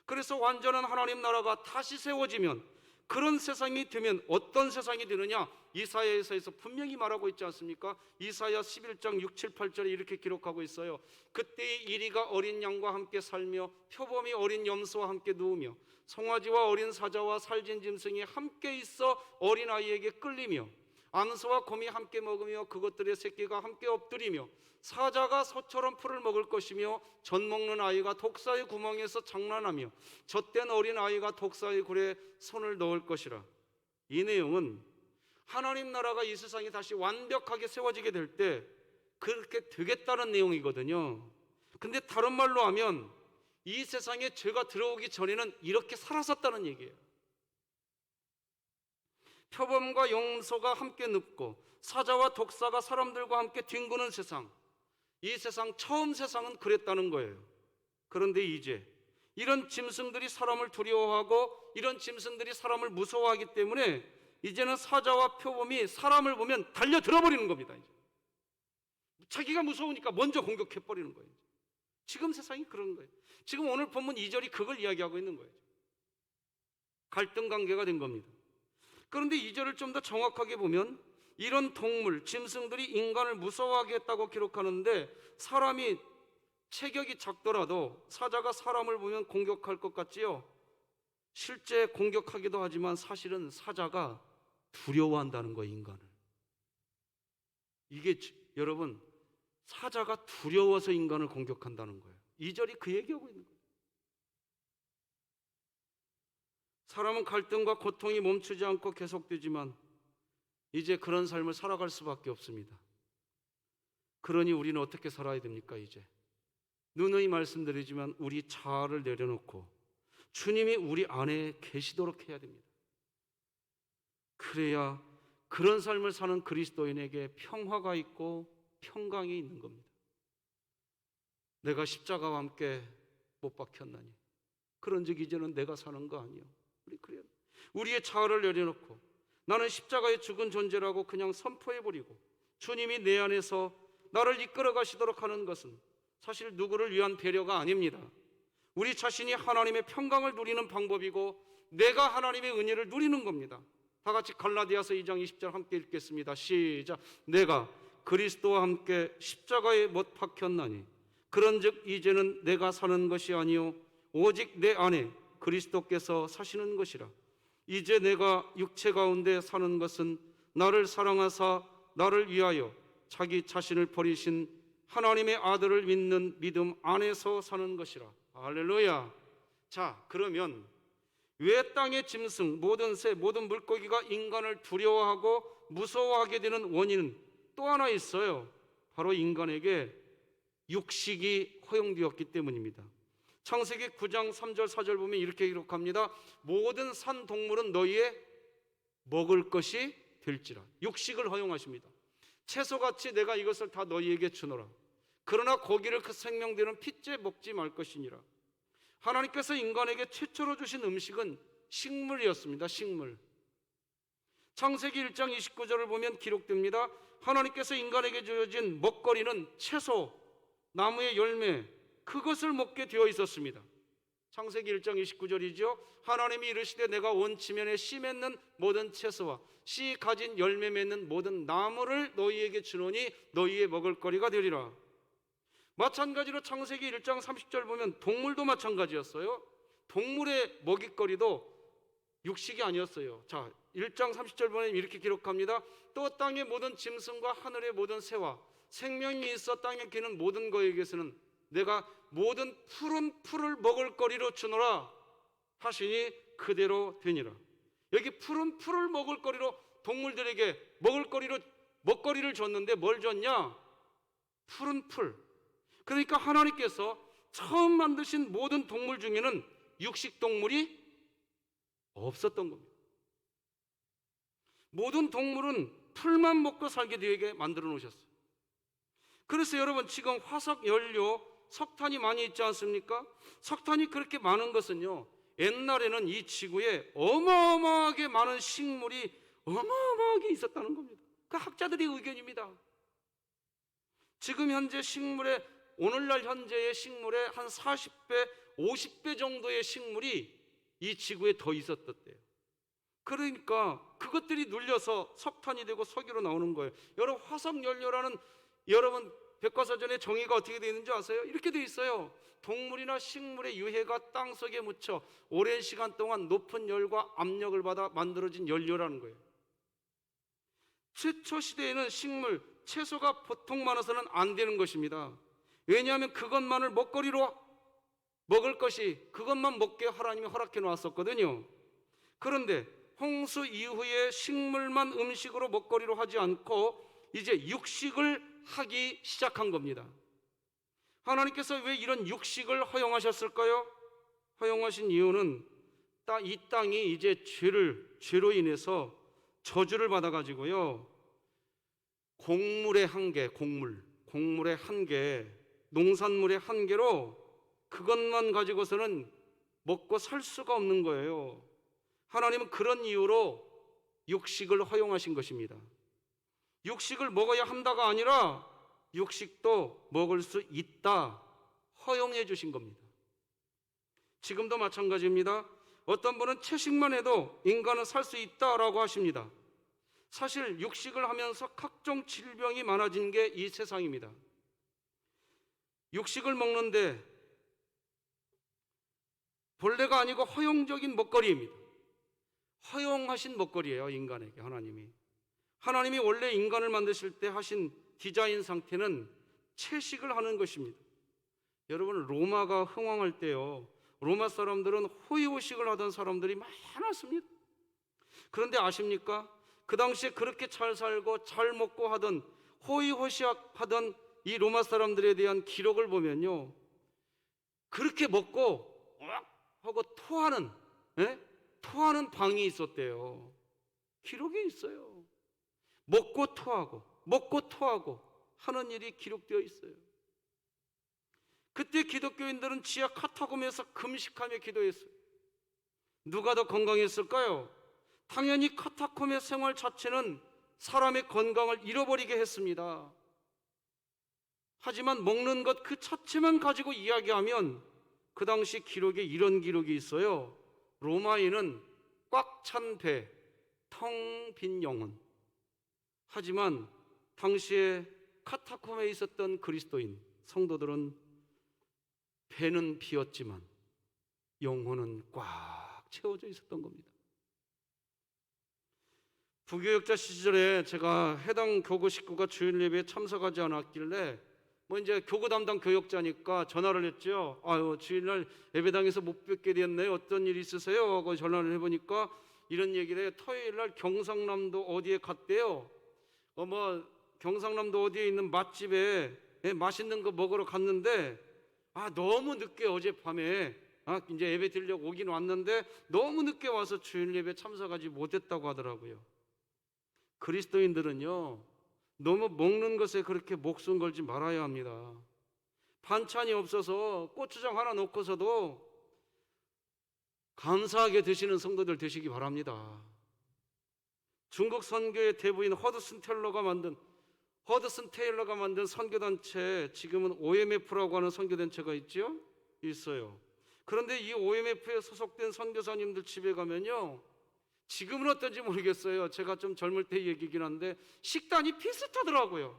D: 그래서 완전한 하나님 나라가 다시 세워지면, 그런 세상이 되면 어떤 세상이 되느냐? 이사야에서 분명히 말하고 있지 않습니까? 이사야 11장 6, 7, 8절에 이렇게 기록하고 있어요. 그때의 이리가 어린 양과 함께 살며 표범이 어린 염소와 함께 누우며 송아지와 어린 사자와 살진 짐승이 함께 있어 어린아이에게 끌리며 암소와 곰이 함께 먹으며 그것들의 새끼가 함께 엎드리며 사자가 소처럼 풀을 먹을 것이며 젖 먹는 아이가 독사의 구멍에서 장난하며 젖된 어린 아이가 독사의 굴에 손을 넣을 것이라. 이 내용은 하나님 나라가 이 세상에 다시 완벽하게 세워지게 될 때 그렇게 되겠다는 내용이거든요. 근데 다른 말로 하면 이 세상에 죄가 들어오기 전에는 이렇게 살았었다는 얘기예요. 표범과 염소가 함께 눕고 사자와 독사가 사람들과 함께 뒹구는 세상, 이 세상 처음 세상은 그랬다는 거예요. 그런데 이제 이런 짐승들이 사람을 두려워하고 이런 짐승들이 사람을 무서워하기 때문에 이제는 사자와 표범이 사람을 보면 달려들어 버리는 겁니다. 이제 자기가 무서우니까 먼저 공격해 버리는 거예요. 지금 세상이 그런 거예요. 지금 오늘 본문 2절이 그걸 이야기하고 있는 거예요. 갈등 관계가 된 겁니다. 그런데 2절을 좀 더 정확하게 보면 이런 동물, 짐승들이 인간을 무서워하게 했다고 기록하는데 사람이 체격이 작더라도 사자가 사람을 보면 공격할 것 같지요? 실제 공격하기도 하지만 사실은 사자가 두려워한다는 거예요, 인간을. 이게 여러분, 사자가 두려워서 인간을 공격한다는 거예요. 2절이 그 얘기하고 있는 거예요. 사람은 갈등과 고통이 멈추지 않고 계속되지만 이제 그런 삶을 살아갈 수밖에 없습니다. 그러니 우리는 어떻게 살아야 됩니까? 이제 누누이 말씀드리지만 우리 자아를 내려놓고 주님이 우리 안에 계시도록 해야 됩니다. 그래야 그런 삶을 사는 그리스도인에게 평화가 있고 평강이 있는 겁니다. 내가 십자가와 함께 못 박혔나니 그런 즉 이제는 내가 사는 거 아니요. 그래요. 우리의 자아를 내려놓고 나는 십자가에 죽은 존재라고 그냥 선포해버리고 주님이 내 안에서 나를 이끌어 가시도록 하는 것은 사실 누구를 위한 배려가 아닙니다. 우리 자신이 하나님의 평강을 누리는 방법이고 내가 하나님의 은혜를 누리는 겁니다. 다 같이 갈라디아서 2장 20절 함께 읽겠습니다. 시작. 내가 그리스도와 함께 십자가에 못 박혔나니 그런즉 이제는 내가 사는 것이 아니요 오직 내 안에 그리스도께서 사시는 것이라. 이제 내가 육체 가운데 사는 것은 나를 사랑하사 나를 위하여 자기 자신을 버리신 하나님의 아들을 믿는 믿음 안에서 사는 것이라. 할렐루야. 자, 그러면 왜 땅의 짐승, 모든 새, 모든 물고기가 인간을 두려워하고 무서워하게 되는 원인은 또 하나 있어요. 바로 인간에게 육식이 허용되었기 때문입니다. 창세기 9장 3절 4절 보면 이렇게 기록합니다. 모든 산 동물은 너희의 먹을 것이 될지라. 육식을 허용하십니다. 채소같이 내가 이것을 다 너희에게 주노라. 그러나 고기를 그 생명되는 핏째 먹지 말 것이니라. 하나님께서 인간에게 최초로 주신 음식은 식물이었습니다. 식물. 창세기 1장 29절을 보면 기록됩니다. 하나님께서 인간에게 주어진 먹거리는 채소, 나무의 열매, 그것을 먹게 되어 있었습니다. 창세기 1장 29절이죠. 하나님이 이르시되 내가 온 지면에 씨 맺는 모든 채소와 씨 가진 열매 맺는 모든 나무를 너희에게 주노니 너희의 먹을거리가 되리라. 마찬가지로 창세기 1장 30절 보면 동물도 마찬가지였어요. 동물의 먹잇거리도 육식이 아니었어요. 자, 1장 30절 보면 이렇게 기록합니다. 또 땅의 모든 짐승과 하늘의 모든 새와 생명이 있어 땅에 기는 모든 것에게서는 내가 모든 푸른 풀을 먹을거리로 주노라 하시니 그대로 되니라. 여기 푸른 풀을 먹을거리로 동물들에게 먹거리를 줬는데 뭘 줬냐? 푸른 풀. 그러니까 하나님께서 처음 만드신 모든 동물 중에는 육식 동물이 없었던 겁니다. 모든 동물은 풀만 먹고 살게 되게 만들어 놓으셨어요. 그래서 여러분 지금 화석 연료, 석탄이 많이 있지 않습니까? 석탄이 그렇게 많은 것은요, 옛날에는 이 지구에 어마어마하게 많은 식물이 어마어마하게 있었다는 겁니다. 그 학자들의 의견입니다. 지금 현재 오늘날 현재의 식물의 한 40배, 50배 정도의 식물이 이 지구에 더 있었대요. 그러니까 그것들이 눌려서 석탄이 되고 석유로 나오는 거예요. 여러분 화석연료라는 여러분 백과사전의 정의가 어떻게 되어 있는지 아세요? 이렇게 되어 있어요. 동물이나 식물의 유해가 땅속에 묻혀 오랜 시간 동안 높은 열과 압력을 받아 만들어진 연료라는 거예요. 최초 시대에는 식물, 채소가 보통 많아서는 안 되는 것입니다. 왜냐하면 그것만을 먹거리로 먹을 것이 그것만 먹게 하나님이 허락해 놓았었거든요. 그런데 홍수 이후에 식물만 음식으로 먹거리로 하지 않고 이제 육식을 하기 시작한 겁니다. 하나님께서 왜 이런 육식을 허용하셨을까요? 허용하신 이유는 이 땅이 이제 죄로 인해서 저주를 받아가지고요, 곡물의 한계, 곡물의 한계, 농산물의 한계로 그것만 가지고서는 먹고 살 수가 없는 거예요. 하나님은 그런 이유로 육식을 허용하신 것입니다. 육식을 먹어야 한다가 아니라 육식도 먹을 수 있다 허용해 주신 겁니다. 지금도 마찬가지입니다. 어떤 분은 채식만 해도 인간은 살 수 있다라고 하십니다. 사실 육식을 하면서 각종 질병이 많아진 게 이 세상입니다. 육식을 먹는데 본래가 아니고 허용적인 먹거리입니다. 허용하신 먹거리예요, 인간에게 하나님이. 하나님이 원래 인간을 만드실 때 하신 디자인 상태는 채식을 하는 것입니다. 여러분, 로마가 흥왕할 때요, 로마 사람들은 호의호식을 하던 사람들이 많았습니다. 그런데 아십니까? 그 당시에 그렇게 잘 살고 잘 먹고 하던 호의호식하던 이 로마 사람들에 대한 기록을 보면요, 그렇게 먹고 하고 토하는 토하는 방이 있었대요. 기록이 있어요. 먹고 토하고 하는 일이 기록되어 있어요. 그때 기독교인들은 지하 카타콤에서 금식하며 기도했어요. 누가 더 건강했을까요? 당연히 카타콤의 생활 자체는 사람의 건강을 잃어버리게 했습니다. 하지만 먹는 것 그 자체만 가지고 이야기하면 그 당시 기록에 이런 기록이 있어요. 로마인은 꽉 찬 배, 텅 빈 영혼. 하지만 당시에 카타콤에 있었던 그리스도인 성도들은 배는 비었지만 영혼은 꽉 채워져 있었던 겁니다. 부교역자 시절에 제가 해당 교구 식구가 주일 예배에 참석하지 않았길래 이제 교구 담당 교역자니까 전화를 했죠. 주일날 예배당에서 못 뵙게 됐네요. 어떤 일 있으세요? 하고 전화를 해보니까 이런 얘기를 해요. 토요일날 경상남도 어디에 갔대요. 경상남도 어디에 있는 맛집에 맛있는 거 먹으러 갔는데 너무 늦게 어젯밤에 이제 예배 드리려고 오긴 왔는데 너무 늦게 와서 주일 예배 참석하지 못했다고 하더라고요. 그리스도인들은요, 너무 먹는 것에 그렇게 목숨 걸지 말아야 합니다. 반찬이 없어서 고추장 하나 넣고서도 감사하게 드시는 성도들 되시기 바랍니다. 중국 선교의 대부인 허드슨 테일러가 만든 선교단체, 지금은 OMF라고 하는 선교단체가 있어요. 그런데 이 OMF에 소속된 선교사님들 집에 가면요, 지금은 어떤지 모르겠어요. 제가 좀 젊을 때 얘기긴 한데 식단이 비슷하더라고요.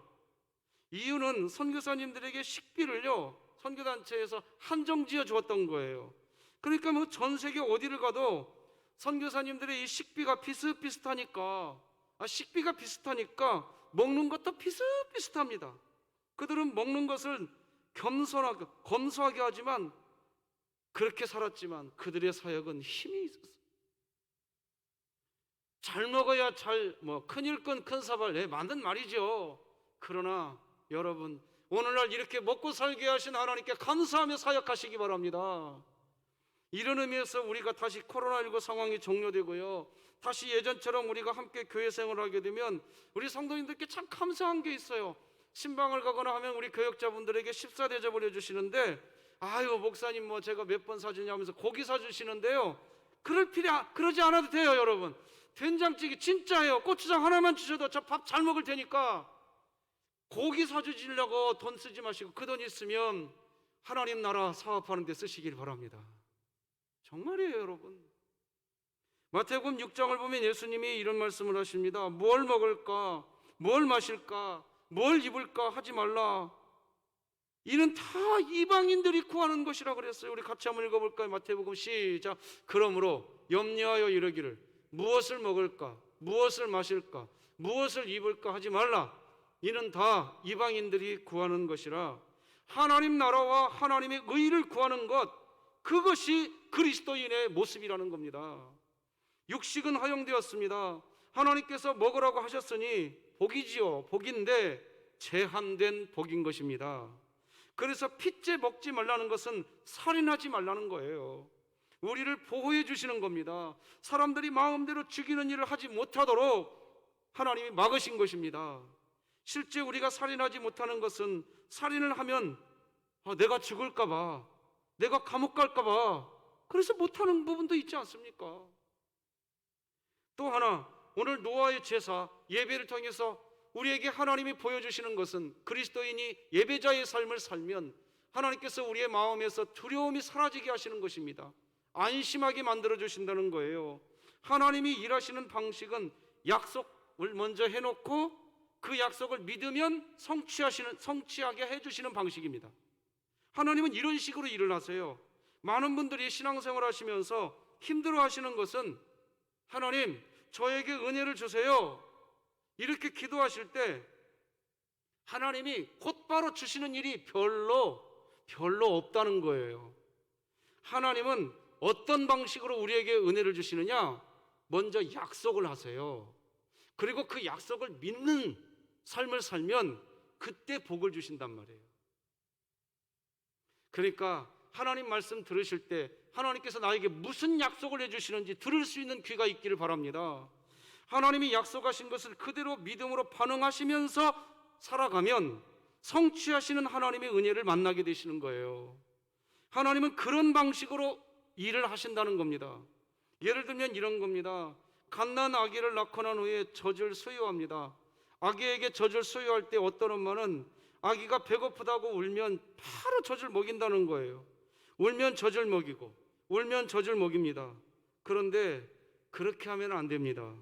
D: 이유는 선교사님들에게 식비를요, 선교단체에서 한정지어 주었던 거예요. 그러니까 전 세계 어디를 가도 선교사님들의 이 식비가 비슷비슷하니까 먹는 것도 비슷비슷합니다. 그들은 먹는 것을 검소하게 하지만 그렇게 살았지만 그들의 사역은 힘이 있었어요. 잘 먹어야 큰일 건 큰 사발, 맞는 말이죠. 그러나 여러분, 오늘날 이렇게 먹고 살게 하신 하나님께 감사하며 사역하시기 바랍니다. 이런 의미에서 우리가 다시 코로나19 상황이 종료되고요, 다시 예전처럼 우리가 함께 교회 생활을 하게 되면 우리 성도님들께 참 감사한 게 있어요. 신방을 가거나 하면 우리 교역자분들에게 식사 대접을 해주시는데, 목사님 제가 몇 번 사주냐 하면서 고기 사주시는데요, 그러지 않아도 돼요. 여러분, 된장찌개 진짜예요. 고추장 하나만 주셔도 저 밥 잘 먹을 테니까 고기 사주시려고 돈 쓰지 마시고 그 돈 있으면 하나님 나라 사업하는 데 쓰시길 바랍니다. 정말이에요, 여러분. 마태복음 6장을 보면 예수님이 이런 말씀을 하십니다. 뭘 먹을까, 뭘 마실까, 뭘 입을까 하지 말라. 이는 다 이방인들이 구하는 것이라 그랬어요. 우리 같이 한번 읽어볼까요? 마태복음 시작. 그러므로 염려하여 이르기를 무엇을 먹을까, 무엇을 마실까, 무엇을 입을까 하지 말라. 이는 다 이방인들이 구하는 것이라. 하나님 나라와 하나님의 의를 구하는 것, 그것이 그리스도인의 모습이라는 겁니다. 육식은 허용되었습니다. 하나님께서 먹으라고 하셨으니 복이지요. 복인데 제한된 복인 것입니다. 그래서 핏째 먹지 말라는 것은 살인하지 말라는 거예요. 우리를 보호해 주시는 겁니다. 사람들이 마음대로 죽이는 일을 하지 못하도록 하나님이 막으신 것입니다. 실제 우리가 살인하지 못하는 것은, 살인을 하면 내가 죽을까 봐, 내가 감옥 갈까 봐, 그래서 못하는 부분도 있지 않습니까? 또 하나, 오늘 노아의 제사 예배를 통해서 우리에게 하나님이 보여주시는 것은, 그리스도인이 예배자의 삶을 살면 하나님께서 우리의 마음에서 두려움이 사라지게 하시는 것입니다. 안심하게 만들어 주신다는 거예요. 하나님이 일하시는 방식은 먼저 해놓고 그 약속을 믿으면 성취하게 해주시는 방식입니다. 하나님은 이런 식으로 일을 하세요. 많은 분들이 신앙생활 하시면서 힘들어 하시는 것은 하나님 저에게 은혜를 주세요 이렇게 기도하실 때 하나님이 곧바로 주시는 일이 별로 없다는 거예요. 하나님은 어떤 방식으로 우리에게 은혜를 주시느냐? 먼저 약속을 하세요. 그리고 그 약속을 믿는 삶을 살면 그때 복을 주신단 말이에요. 그러니까 하나님 말씀 들으실 때 하나님께서 나에게 무슨 약속을 해주시는지 들을 수 있는 귀가 있기를 바랍니다. 하나님이 약속하신 것을 그대로 믿음으로 반응하시면서 살아가면 성취하시는 하나님의 은혜를 만나게 되시는 거예요. 하나님은 그런 방식으로 일을 하신다는 겁니다. 예를 들면 이런 겁니다. 갓난 아기를 낳고 난 후에 젖을 수유합니다. 아기에게 젖을 수유할 때 어떤 엄마는 아기가 배고프다고 울면 바로 젖을 먹인다는 거예요. 울면 젖을 먹이고 울면 젖을 먹입니다. 그런데 그렇게 하면 안 됩니다.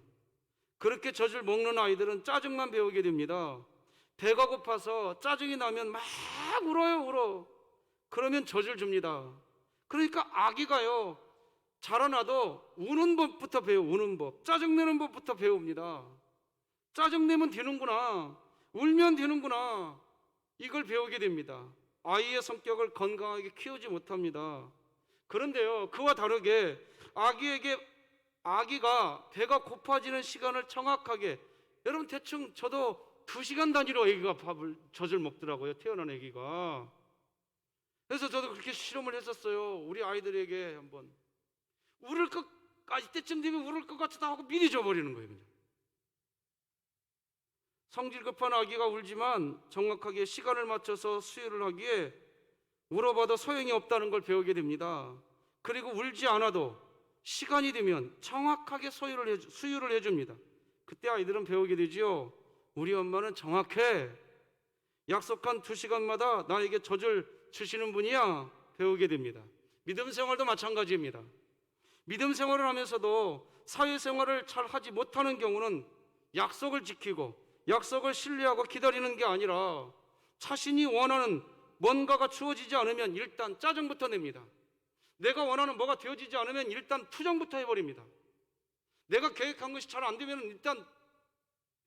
D: 그렇게 젖을 먹는 아이들은 짜증만 배우게 됩니다. 배가 고파서 짜증이 나면 막 울어요. 그러면 젖을 줍니다. 그러니까 아기가요 자라나도 우는 법부터 우는 법, 짜증내는 법부터 배웁니다. 짜증내면 되는구나, 울면 되는구나, 이걸 배우게 됩니다. 아이의 성격을 건강하게 키우지 못합니다. 그런데요 그와 다르게 아기가 배가 고파지는 시간을 정확하게, 여러분 대충 저도 2시간 단위로 아기가 젖을 먹더라고요, 태어난 아기가. 그래서 저도 그렇게 실험을 했었어요. 우리 아이들에게 한번 울을 것까지 때쯤 되면 울을 것 같다 하고 미리 줘버리는 거예요. 그냥. 성질 급한 아기가 울지만 정확하게 시간을 맞춰서 수유를 하기에 울어봐도 소용이 없다는 걸 배우게 됩니다. 그리고 울지 않아도 시간이 되면 정확하게 수유를 해줍니다. 그때 아이들은 배우게 되지요. 우리 엄마는 정확해, 약속한 2시간마다 나에게 젖을 주시는 분이야, 배우게 됩니다. 믿음 생활도 마찬가지입니다. 믿음 생활을 하면서도 사회생활을 잘 하지 못하는 경우는 약속을 지키고 약속을 신뢰하고 기다리는 게 아니라 자신이 원하는 뭔가가 주어지지 않으면 일단 짜증부터 냅니다. 내가 원하는 뭐가 되어지지 않으면 일단 투정부터 해버립니다. 내가 계획한 것이 잘 안 되면 일단,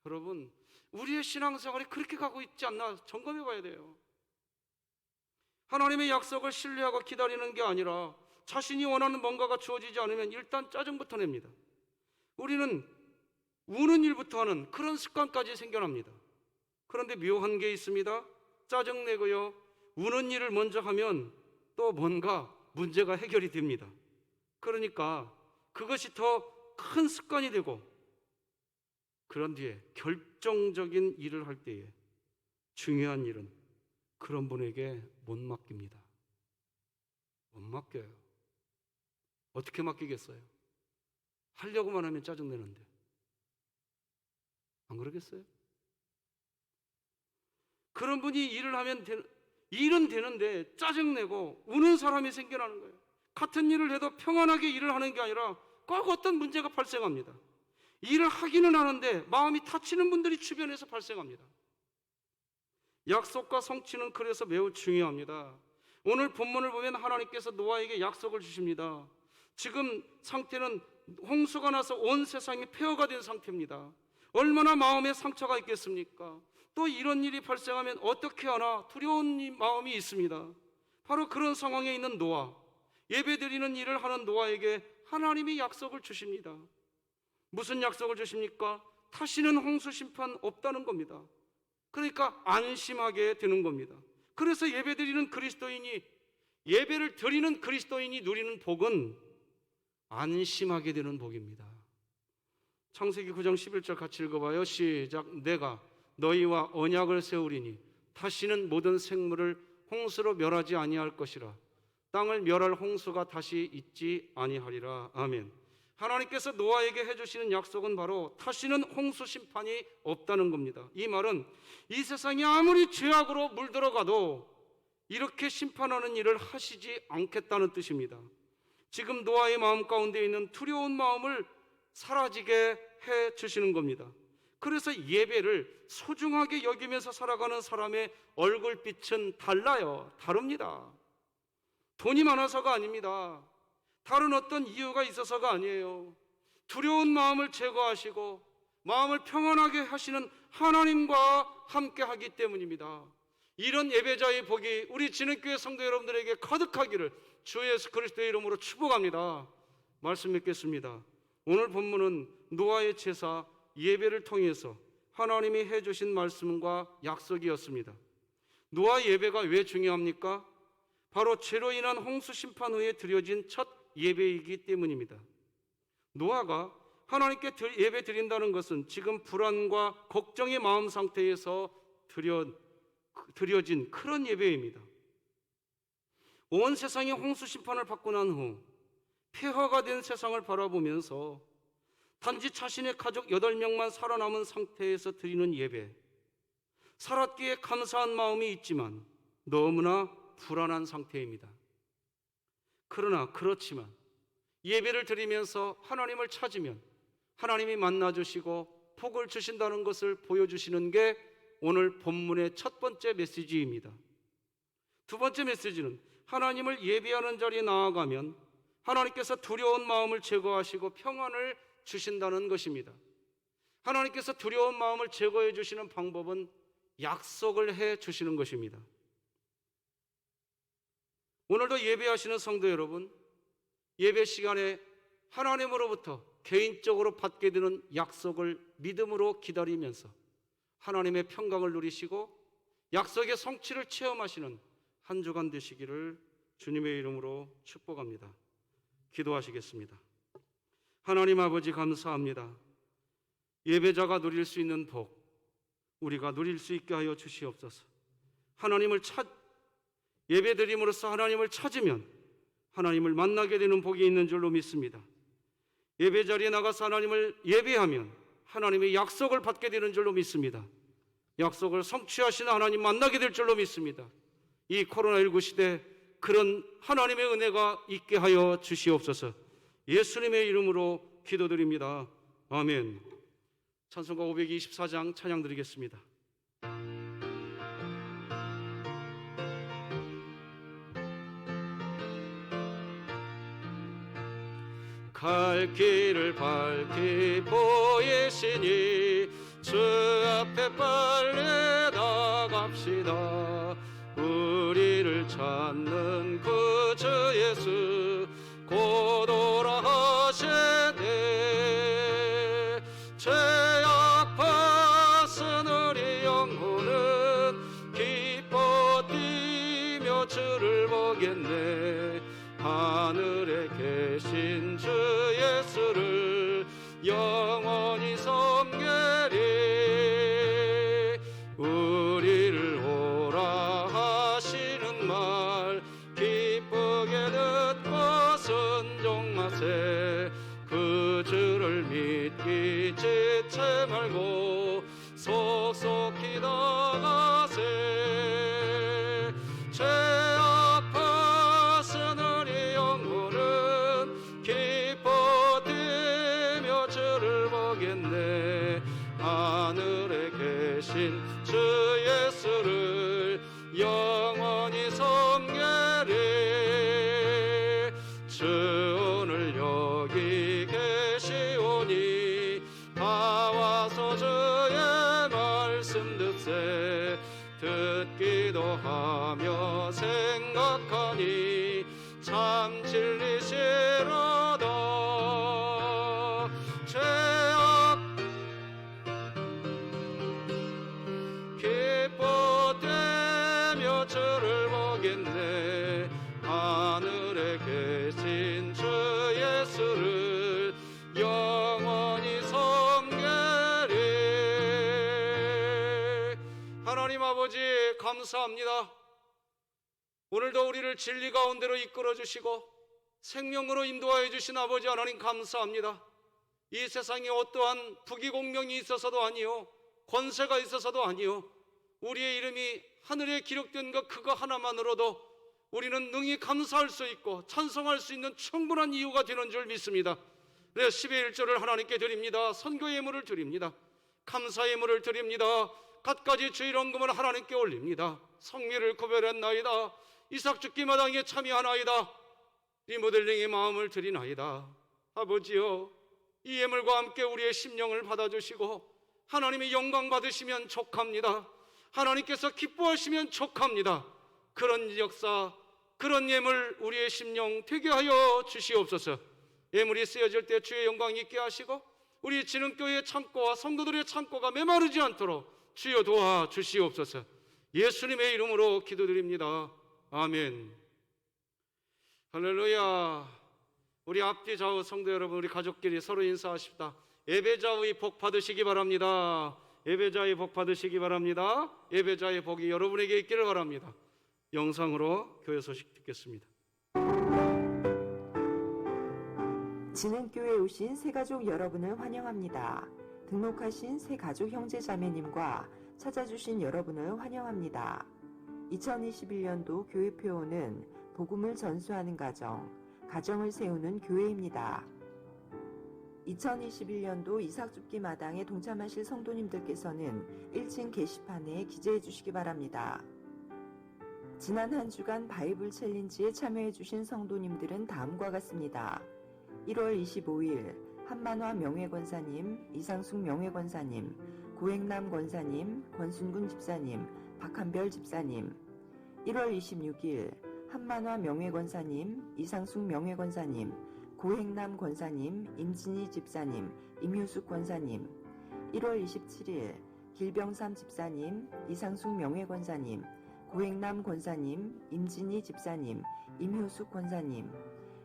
D: 여러분 우리의 신앙생활이 그렇게 가고 있지 않나 점검해 봐야 돼요. 하나님의 약속을 신뢰하고 기다리는 게 아니라 자신이 원하는 뭔가가 주어지지 않으면 일단 짜증부터 냅니다. 우리는 우는 일부터 하는 그런 습관까지 생겨납니다. 그런데 묘한 게 있습니다. 짜증내고요 우는 일을 먼저 하면 또 뭔가 문제가 해결이 됩니다. 그러니까 그것이 더 큰 습관이 되고, 그런 뒤에 결정적인 일을 할 때에 중요한 일은 그런 분에게 못 맡깁니다. 못 맡겨요. 어떻게 맡기겠어요? 하려고만 하면 짜증내는데. 안 그러겠어요? 그런 분이 일을 하면 일은 되는데 짜증내고 우는 사람이 생겨나는 거예요. 같은 일을 해도 평안하게 일을 하는 게 아니라 꼭 어떤 문제가 발생합니다. 일을 하기는 하는데 마음이 다치는 분들이 주변에서 발생합니다. 약속과 성취는 그래서 매우 중요합니다. 오늘 본문을 보면 하나님께서 노아에게 약속을 주십니다. 지금 상태는 홍수가 나서 온 세상이 폐허가 된 상태입니다. 얼마나 마음에 상처가 있겠습니까? 또 이런 일이 발생하면 어떻게 하나 두려운 마음이 있습니다. 바로 그런 상황에 있는 노아, 예배드리는 일을 하는 노아에게 하나님이 약속을 주십니다. 무슨 약속을 주십니까? 다시는 홍수 심판 없다는 겁니다. 그러니까 안심하게 되는 겁니다. 그래서 예배를 드리는 그리스도인이 누리는 복은 안심하게 되는 복입니다. 창세기 9장 11절 같이 읽어봐요. 시작. 내가 너희와 언약을 세우리니 다시는 모든 생물을 홍수로 멸하지 아니할 것이라. 땅을 멸할 홍수가 다시 있지 아니하리라. 아멘. 하나님께서 노아에게 해주시는 약속은 바로 다시는 홍수 심판이 없다는 겁니다. 이 말은 이 세상이 아무리 죄악으로 물들어가도 이렇게 심판하는 일을 하시지 않겠다는 뜻입니다. 지금 노아의 마음 가운데 있는 두려운 마음을 사라지게 해 주시는 겁니다. 그래서 예배를 소중하게 여기면서 살아가는 사람의 얼굴빛은 달라요. 다릅니다. 돈이 많아서가 아닙니다. 다른 어떤 이유가 있어서가 아니에요. 두려운 마음을 제거하시고 마음을 평안하게 하시는 하나님과 함께 하기 때문입니다. 이런 예배자의 복이 우리 진흥교회 성도 여러분들에게 가득하기를 주 예수 그리스도의 이름으로 축복합니다. 말씀 맺겠습니다. 오늘 본문은 노아의 제사 예배를 통해서 하나님이 해주신 말씀과 약속이었습니다. 노아 예배가 왜 중요합니까? 바로 죄로 인한 홍수 심판 후에 드려진 첫 예배이기 때문입니다. 노아가 하나님께 예배 드린다는 것은 지금 불안과 걱정의 마음 상태에서 드려진 그런 예배입니다. 온 세상이 홍수 심판을 받고 난 후 폐허가 된 세상을 바라보면서 단지 자신의 가족 8명만 살아남은 상태에서 드리는 예배, 살았기에 감사한 마음이 있지만 너무나 불안한 상태입니다. 그렇지만 예배를 드리면서 하나님을 찾으면 하나님이 만나주시고 복을 주신다는 것을 보여주시는 게 오늘 본문의 첫 번째 메시지입니다. 두 번째 메시지는 하나님을 예배하는 자리에 나아가면 하나님께서 두려운 마음을 제거하시고 평안을 주신다는 것입니다. 하나님께서 두려운 마음을 제거해 주시는 방법은 약속을 해 주시는 것입니다. 오늘도 예배하시는 성도 여러분, 예배 시간에 하나님으로부터 개인적으로 받게 되는 약속을 믿음으로 기다리면서 하나님의 평강을 누리시고 약속의 성취를 체험하시는 한 주간 되시기를 주님의 이름으로 축복합니다. 기도하시겠습니다. 하나님 아버지 감사합니다. 예배자가 누릴 수 있는 복 우리가 누릴 수 있게 하여 주시옵소서. 예배드림으로써 하나님을 찾으면 하나님을 만나게 되는 복이 있는 줄로 믿습니다. 예배 자리에 나가서 하나님을 예배하면 하나님의 약속을 받게 되는 줄로 믿습니다. 약속을 성취하시는 하나님 만나게 될 줄로 믿습니다. 이 코로나19 시대 그런 하나님의 은혜가 있게 하여 주시옵소서. 예수님의 이름으로 기도드립니다. 아멘. 찬송가 524장 찬양 드리겠습니다. 갈 길을 밝히 보이시니 주 앞에 빨리 나갑시다. 우리를 찾는 구주 예수 곧 오라 하시네. 죄악 벗은 우리 영혼은 기뻐 뛰며 주를 보겠네. 하늘에 계신 주 예수를 영원히 섬기리. 우리를 오라 하시는 말 기쁘게 듣고 순종하세. 그 주를 믿기 지체 말고 속속히 나가세. 죄악 벗은 우리 영혼은 기뻐 뛰며 주를 보겠네. 하늘에 계신 주 예수를 영원히 섬기리. 주 오늘 여기 계시오니 다 와서 주의 말씀 듣세. 듣기도 하며 생각하니 참 진리시로다. 죄악 기뻐되며 주를 보겠네. 하늘에 계신 주 예수를 영원히 섬기리. 하나님 아버지 감사합니다. 오늘도 우리를 진리 가운데로 이끌어 주시고 생명으로 인도하여 주신 아버지 하나님 감사합니다. 이 세상에 어떠한 부귀공명이 있어서도 아니요 권세가 있어서도 아니요 우리의 이름이 하늘에 기록된 것 그거 하나만으로도 우리는 능히 감사할 수 있고 찬송할 수 있는 충분한 이유가 되는 줄 믿습니다. 그래서 10의 1조를 하나님께 드립니다. 선교 예물을 드립니다. 감사의 예물을 드립니다. 갖가지 주일원금을 하나님께 올립니다. 성미를 구별했나이다. 이삭 죽기 마당에 참여하나이다. 리모델링의 마음을 드리나이다. 아버지여, 이 예물과 함께 우리의 심령을 받아주시고 하나님의 영광 받으시면 족합니다. 하나님께서 기뻐하시면 족합니다. 그런 역사, 그런 예물 우리의 심령 되게 하여 주시옵소서. 예물이 쓰여질 때 주의 영광 있게 하시고 우리 진흥교회의 창고와 성도들의 창고가 메마르지 않도록 주여 도와 주시옵소서. 예수님의 이름으로 기도드립니다. 아멘. 할렐루야. 우리 앞뒤 좌우 성도 여러분, 우리 가족끼리 서로 인사하십시다. 예배자의 복 받으시기 바랍니다. 예배자의 복 받으시기 바랍니다. 예배자의 복이 여러분에게 있기를 바랍니다. 영상으로 교회 소식 듣겠습니다.
E: 진흥교회에 오신 새가족 여러분을 환영합니다. 등록하신 새가족 형제자매님과 찾아주신 여러분을 환영합니다. 2021년도 교회 표어는 복음을 전수하는 가정, 가정을 세우는 교회입니다. 2021년도 이삭줍기 마당에 동참하실 성도님들께서는 1층 게시판에 기재해 주시기 바랍니다. 지난 한 주간 바이블 챌린지에 참여해 주신 성도님들은 다음과 같습니다. 1월 25일 한만화 명예권사님, 이상숙 명예권사님, 고행남 권사님, 권순군 집사님, 박한별 집사님. 1월 26일 한만화 명예권사님, 이상숙 명예권사님, 고행남 권사님, 임진희 집사님, 임효숙 권사님. 1월 27일 길병삼 집사님, 이상숙 명예권사님, 고행남 권사님, 임진희 집사님, 임효숙 권사님.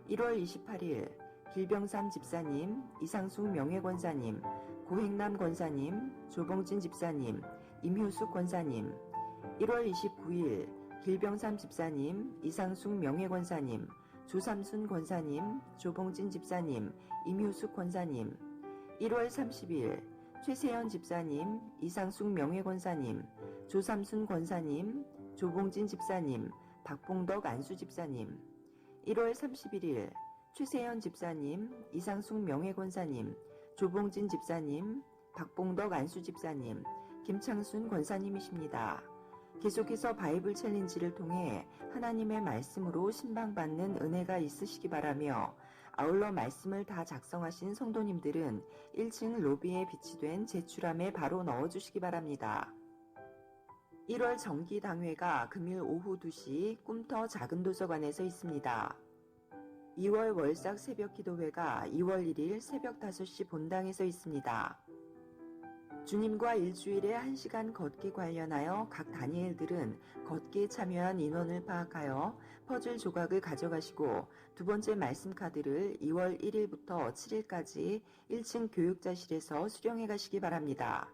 E: 1월 28일 길병삼 집사님, 이상숙 명예권사님, 고행남 권사님, 조봉진 집사님, 임효숙 권사님. 1월 29일 길병삼 집사님, 이상숙 명예권사님, 조삼순 권사님, 조봉진 집사님, 임효숙 권사님. 1월 30일 최세현 집사님, 이상숙 명예권사님, 조삼순 권사님, 조봉진 집사님, 박봉덕 안수 집사님. 1월 31일 최세현 집사님, 이상숙 명예권사님, 조봉진 집사님, 박봉덕 안수 집사님, 김창순 권사님이십니다. 계속해서 바이블 챌린지를 통해 하나님의 말씀으로 신방받는 은혜가 있으시기 바라며, 아울러 말씀을 다 작성하신 성도님들은 1층 로비에 비치된 제출함에 바로 넣어주시기 바랍니다. 1월 정기당회가 금일 오후 2시 꿈터 작은 도서관에서 있습니다. 2월 월삭 새벽기도회가 2월 1일 새벽 5시 본당에서 있습니다. 주님과 일주일에 1시간 걷기 관련하여 각 다니엘들은 걷기에 참여한 인원을 파악하여 퍼즐 조각을 가져가시고 두 번째 말씀 카드를 2월 1일부터 7일까지 1층 교육자실에서 수령해 가시기 바랍니다.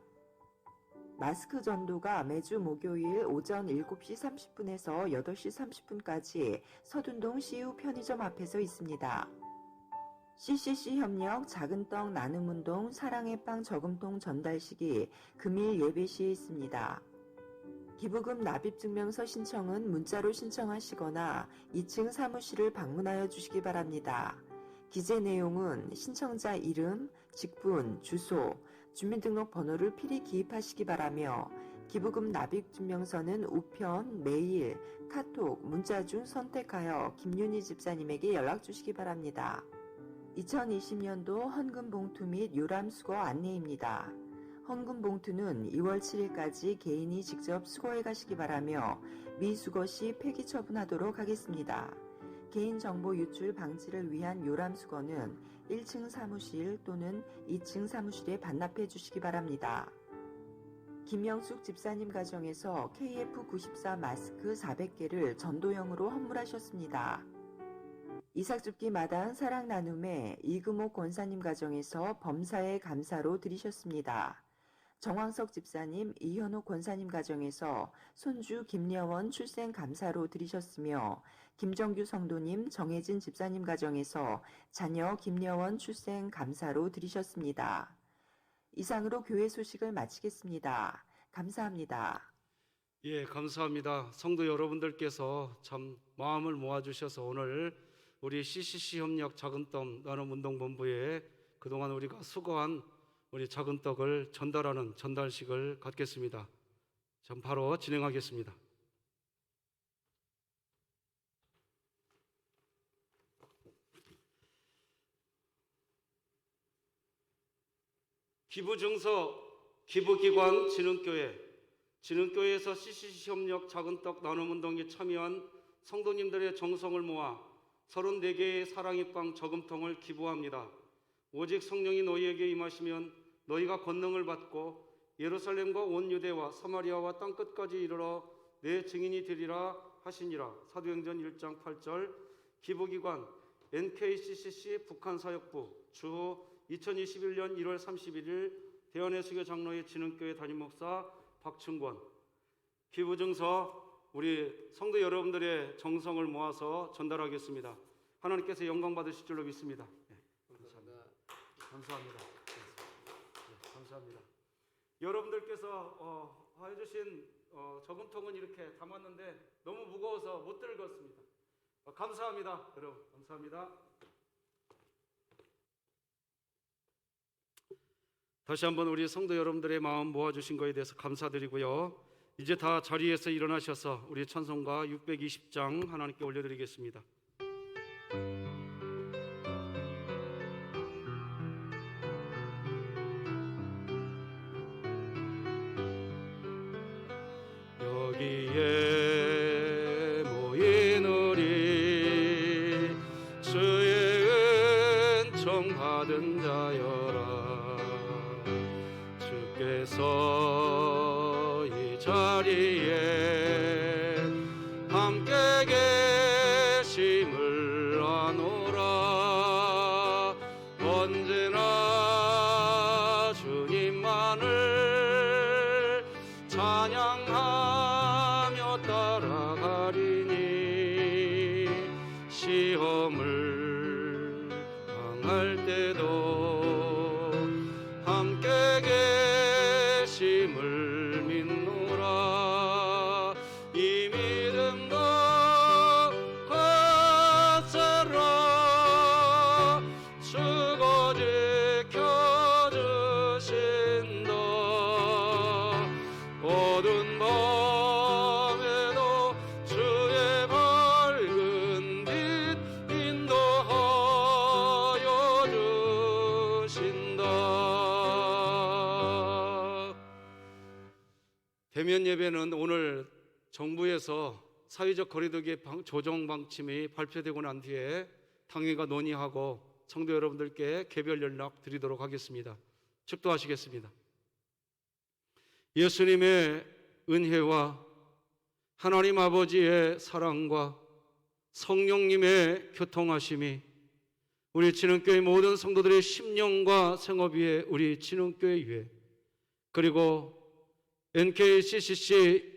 E: 마스크 전도가 매주 목요일 오전 7시 30분에서 8시 30분까지 서둔동 CU 편의점 앞에서 있습니다. CCC 협력 작은떡 나눔운동 사랑의 빵 저금통 전달식이 금일 예배 시에 있습니다. 기부금 납입증명서 신청은 문자로 신청하시거나 2층 사무실을 방문하여 주시기 바랍니다. 기재 내용은 신청자 이름, 직분, 주소, 주민등록번호를 필히 기입하시기 바라며 기부금 납입증명서는 우편, 메일, 카톡, 문자 중 선택하여 김윤희 집사님에게 연락 주시기 바랍니다. 2020년도 헌금 봉투 및 요람 수거 안내입니다. 헌금 봉투는 2월 7일까지 개인이 직접 수거해 가시기 바라며 미수거 시 폐기 처분하도록 하겠습니다. 개인정보 유출 방지를 위한 요람 수거는 1층 사무실 또는 2층 사무실에 반납해 주시기 바랍니다. 김영숙 집사님 가정에서 KF94 마스크 400개를 전도용으로 헌물하셨습니다. 이삭줍기 마당 사랑 나눔에 이금옥 권사님 가정에서 범사의 감사로 드리셨습니다. 정황석 집사님, 이현옥 권사님 가정에서 손주 김여원 출생 감사로 드리셨으며 김정규 성도님, 정혜진 집사님 가정에서 자녀 김여원 출생 감사로 드리셨습니다. 이상으로 교회 소식을 마치겠습니다. 감사합니다.
D: 예, 감사합니다. 성도 여러분들께서 참 마음을 모아주셔서 오늘 우리 CCC 협력 작은떡 나눔운동본부에 그동안 우리가 수고한 우리 작은 떡을 전달하는 전달식을 갖겠습니다. 전 바로 진행하겠습니다. 기부증서 기부기관 진흥교회에서 CCC 협력 작은떡 나눔운동에 참여한 성도님들의 정성을 모아 34개의 사랑입광 저금통을 기부합니다. 오직 성령이 너희에게 임하시면 너희가 권능을 받고 예루살렘과 온 유대와 사마리아와 땅끝까지 이르러 내 증인이 되리라 하시니라. 사도행전 1장 8절. 기부기관 NKCCC 북한사역부 주 2021년 1월 31일 대원의 수교 장로의 진흥교회 담임목사 박충권. 기부증서 우리 성도 여러분들의 정성을 모아서 전달하겠습니다. 하나님께서 영광 받으실 줄로 믿습니다. 네, 감사합니다. 네, 감사합니다. 여러분들께서 해주신 저금통은 이렇게 담았는데 너무 무거워서 못 들었습니다. 감사합니다. 여러분 감사합니다. 다시 한번 우리 성도 여러분들의 마음 모아주신 것에 대해서 감사드리고요. 이제 다 자리에서 일어나셔서 우리 찬송가 620장 하나님께 올려드리겠습니다. 여기에 모인 우리 주의 은총 받은 자여라. 주께서 이 자리에 함께 계심을 아노라. 언제나 주님만을 찬양하며 따라가리니 시험을 당할 때도 함께 계심을 믿노라. 이 믿음도 거스러 주고 지켜주신다. 어두운 밤에도 주의 밝은 빛 인도하여 주신다. 대면 예배는 오늘 정부에서 사회적 거리두기 조정 방침이 발표되고 난 뒤에 당회가 논의하고 성도 여러분들께 개별 연락 드리도록 하겠습니다. 축도하시겠습니다. 예수님의 은혜와 하나님 아버지의 사랑과 성령님의 교통하심이 우리 진흥교회 모든 성도들의 심령과 생업 위에, 우리 진흥교회 위에, 그리고 NKCCC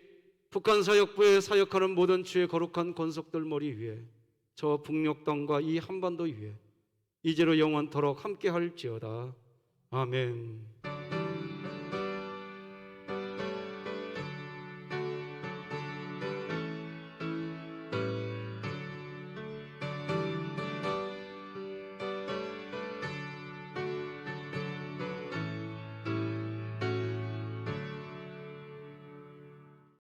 D: 북한사역부에 사역하는 모든 주의 거룩한 권속들 머리 위에, 저 북녘 땅과 이 한반도 위에 이제로 영원토록 함께 할지어다. 아멘.